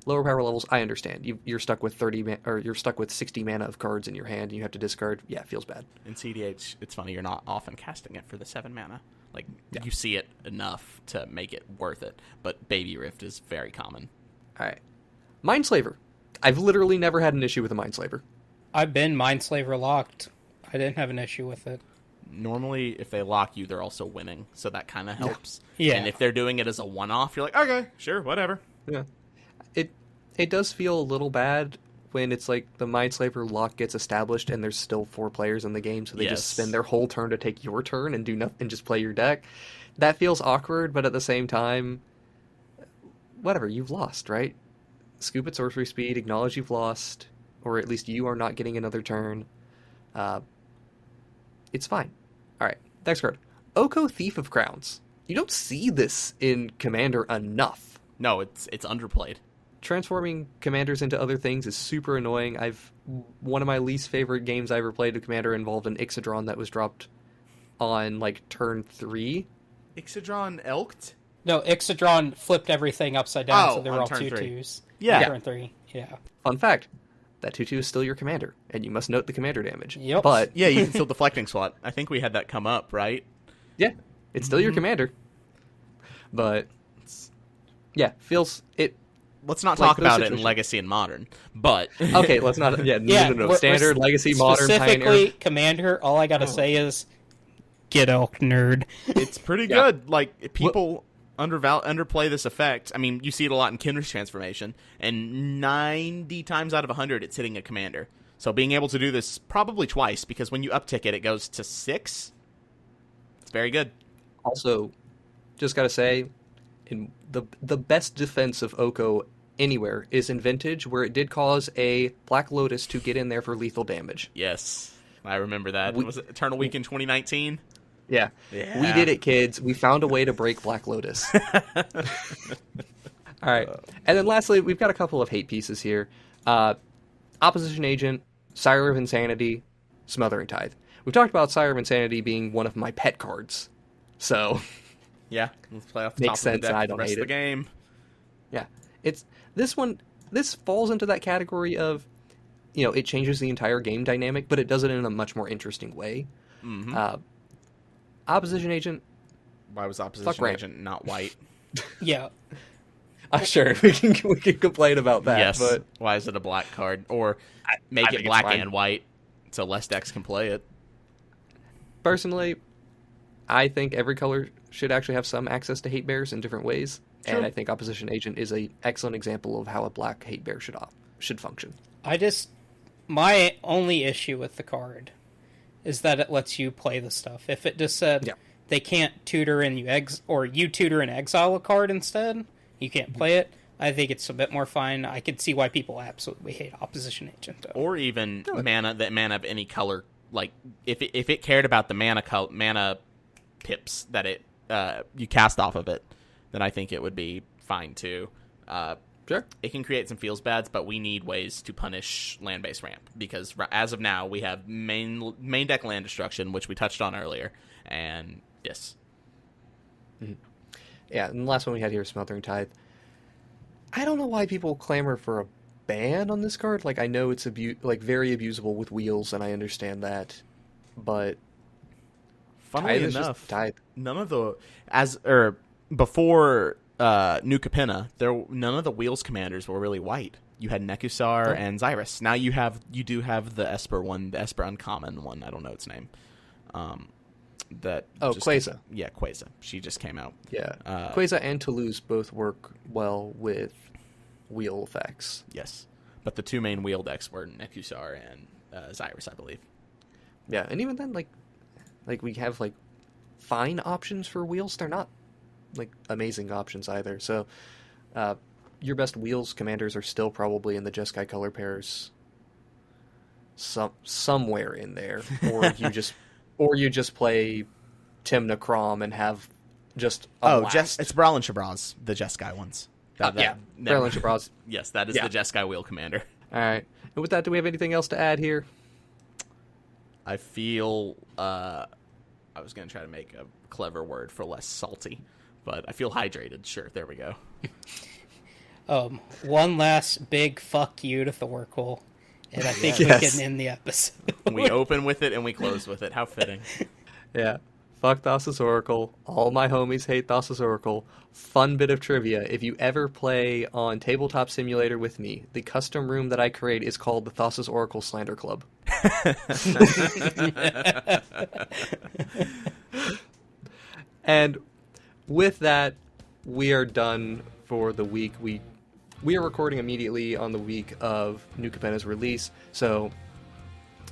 Lower power levels, I understand. You're stuck with 60 mana of cards in your hand, and you have to discard. Yeah, it feels bad. In CDH, it's funny, you're not often casting it for the 7 mana. Like, you see it enough to make it worth it, but Baby Rift is very common. Alright. Mindslaver. I've literally never had an issue with a Mindslaver. I've been Mindslaver locked. I didn't have an issue with it. Normally, if they lock you, they're also winning, so that kind of helps. Yeah. And if they're doing it as a one-off, you're like, okay, sure, whatever. Yeah. It does feel a little bad when it's like the Mindslaver lock gets established and there's still 4 players in the game, so they just spend their whole turn to take your turn and do nothing and just play your deck. That feels awkward, but at the same time, whatever, you've lost, right? Scoop at sorcery speed, acknowledge you've lost, or at least you are not getting another turn. It's fine. Alright, next card. Oko, Thief of Crowns. You don't see this in Commander enough. No, it's underplayed. Transforming commanders into other things is super annoying. One of my least favorite games I ever played with Commander involved an Ixodron that was dropped on, like, turn 3. Ixodron elked? No, Ixodron flipped everything upside down, so they were all 2/2s. Yeah. Turn 3, yeah. Fun fact, that 2/2 is still your commander, and you must note the commander damage. Yep. But yeah, you can still deflecting slot. I think we had that come up, right? Yeah, it's still your commander. But, yeah, Let's not talk about it in Legacy and Modern, but... Okay, let's not... Yeah, no. Standard, Legacy, Modern, specifically, Pioneer. Commander, all I gotta say is, get elk, nerd. It's pretty good. Like, people underplay this effect. I mean, you see it a lot in Kindred's Transformation, and 90 times out of 100, it's hitting a Commander. So being able to do this probably twice, because when you uptick it, it goes to 6. It's very good. Also, just gotta say, in the best defense of Oko anywhere is in Vintage, where it did cause a Black Lotus to get in there for lethal damage. Yes, I remember that. Was it Eternal Week in 2019? Yeah. We did it, kids. We found a way to break Black Lotus. All right. And then lastly, we've got a couple of hate pieces here. Opposition Agent, Sire of Insanity, Smothering Tithe. We've talked about Sire of Insanity being one of my pet cards. So... Yeah, let's play off the makes top of sense, the deck I for don't the rest hate of the it. game. Yeah. This falls into that category of, it changes the entire game dynamic, but it does it in a much more interesting way. Mm-hmm. Opposition Agent. Why was Opposition Agent not white? Yeah. Sure, we can complain about that. Yes. But why is it a black card? Or make I it think it's black fine. and white so less decks can play it. personally, I think every color should actually have some access to hate bears in different ways. True. And I think Opposition Agent is an excellent example of how a black hate bear should function. My only issue with the card is that it lets you play the stuff. If it just said they can't tutor and you tutor and exile a card instead, you can't play it, I think it's a bit more fine. I could see why people absolutely hate Opposition Agent, though. Or even mana of any color. Like, if it cared about the mana pips that it you cast off of it, then I think it would be fine too. Sure. It can create some feels bads, but we need ways to punish land-based ramp, because as of now we have main deck land destruction, which we touched on earlier, and yes. Mm-hmm. Yeah, and the last one we had here is Smothering Tithe. I don't know why people clamor for a ban on this card. Like, I know it's very abusable with wheels, and I understand that, but funnily Tithe is enough, just Tithe. none of the before New Capenna, none of the wheels commanders were really white. You had Nekusar and Xyrus. Now you do have the Esper one, the Esper uncommon one. I don't know its name. Quasar. Yeah, Quasar. She just came out. Yeah, Quasar and Toulouse both work well with wheel effects. Yes, but the two main wheel decks were Nekusar and Xyrus, I believe. Yeah, and even then, like we have fine options for wheels. They're not amazing options either. So, your best wheels commanders are still probably in the Jeskai color pairs. Somewhere in there, or you just play Timna Crom and have just a blast. It's Brawl and Shabraz, the Jeskai ones. Brawl and Shabraz. Yes, that is the Jeskai wheel commander. All right. And with that, do we have anything else to add here? I feel I was going to try to make a clever word for less salty, but I feel hydrated. Sure, there we go. One last big fuck you to Thorkel, and I think we can end the episode. We open with it and we close with it. How fitting. Yeah. Fuck Thassa's Oracle. All my homies hate Thassa's Oracle. Fun bit of trivia. If you ever play on Tabletop Simulator with me, the custom room that I create is called the Thassa's Oracle Slander Club. And with that, we are done for the week. We are recording immediately on the week of New Capenna's release, so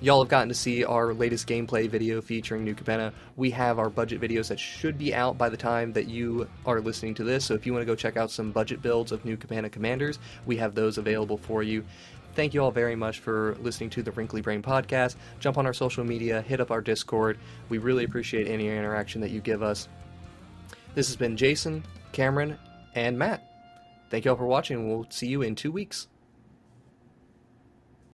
y'all have gotten to see our latest gameplay video featuring New Capenna. We have our budget videos that should be out by the time that you are listening to this, so if you want to go check out some budget builds of New Capenna commanders, we have those available for you. Thank you all very much for listening to the Wrinkly Brain podcast. Jump on our social media, hit up our Discord. We really appreciate any interaction that you give us. This has been Jason, Cameron, and Matt. Thank you all for watching, and we'll see you in 2 weeks.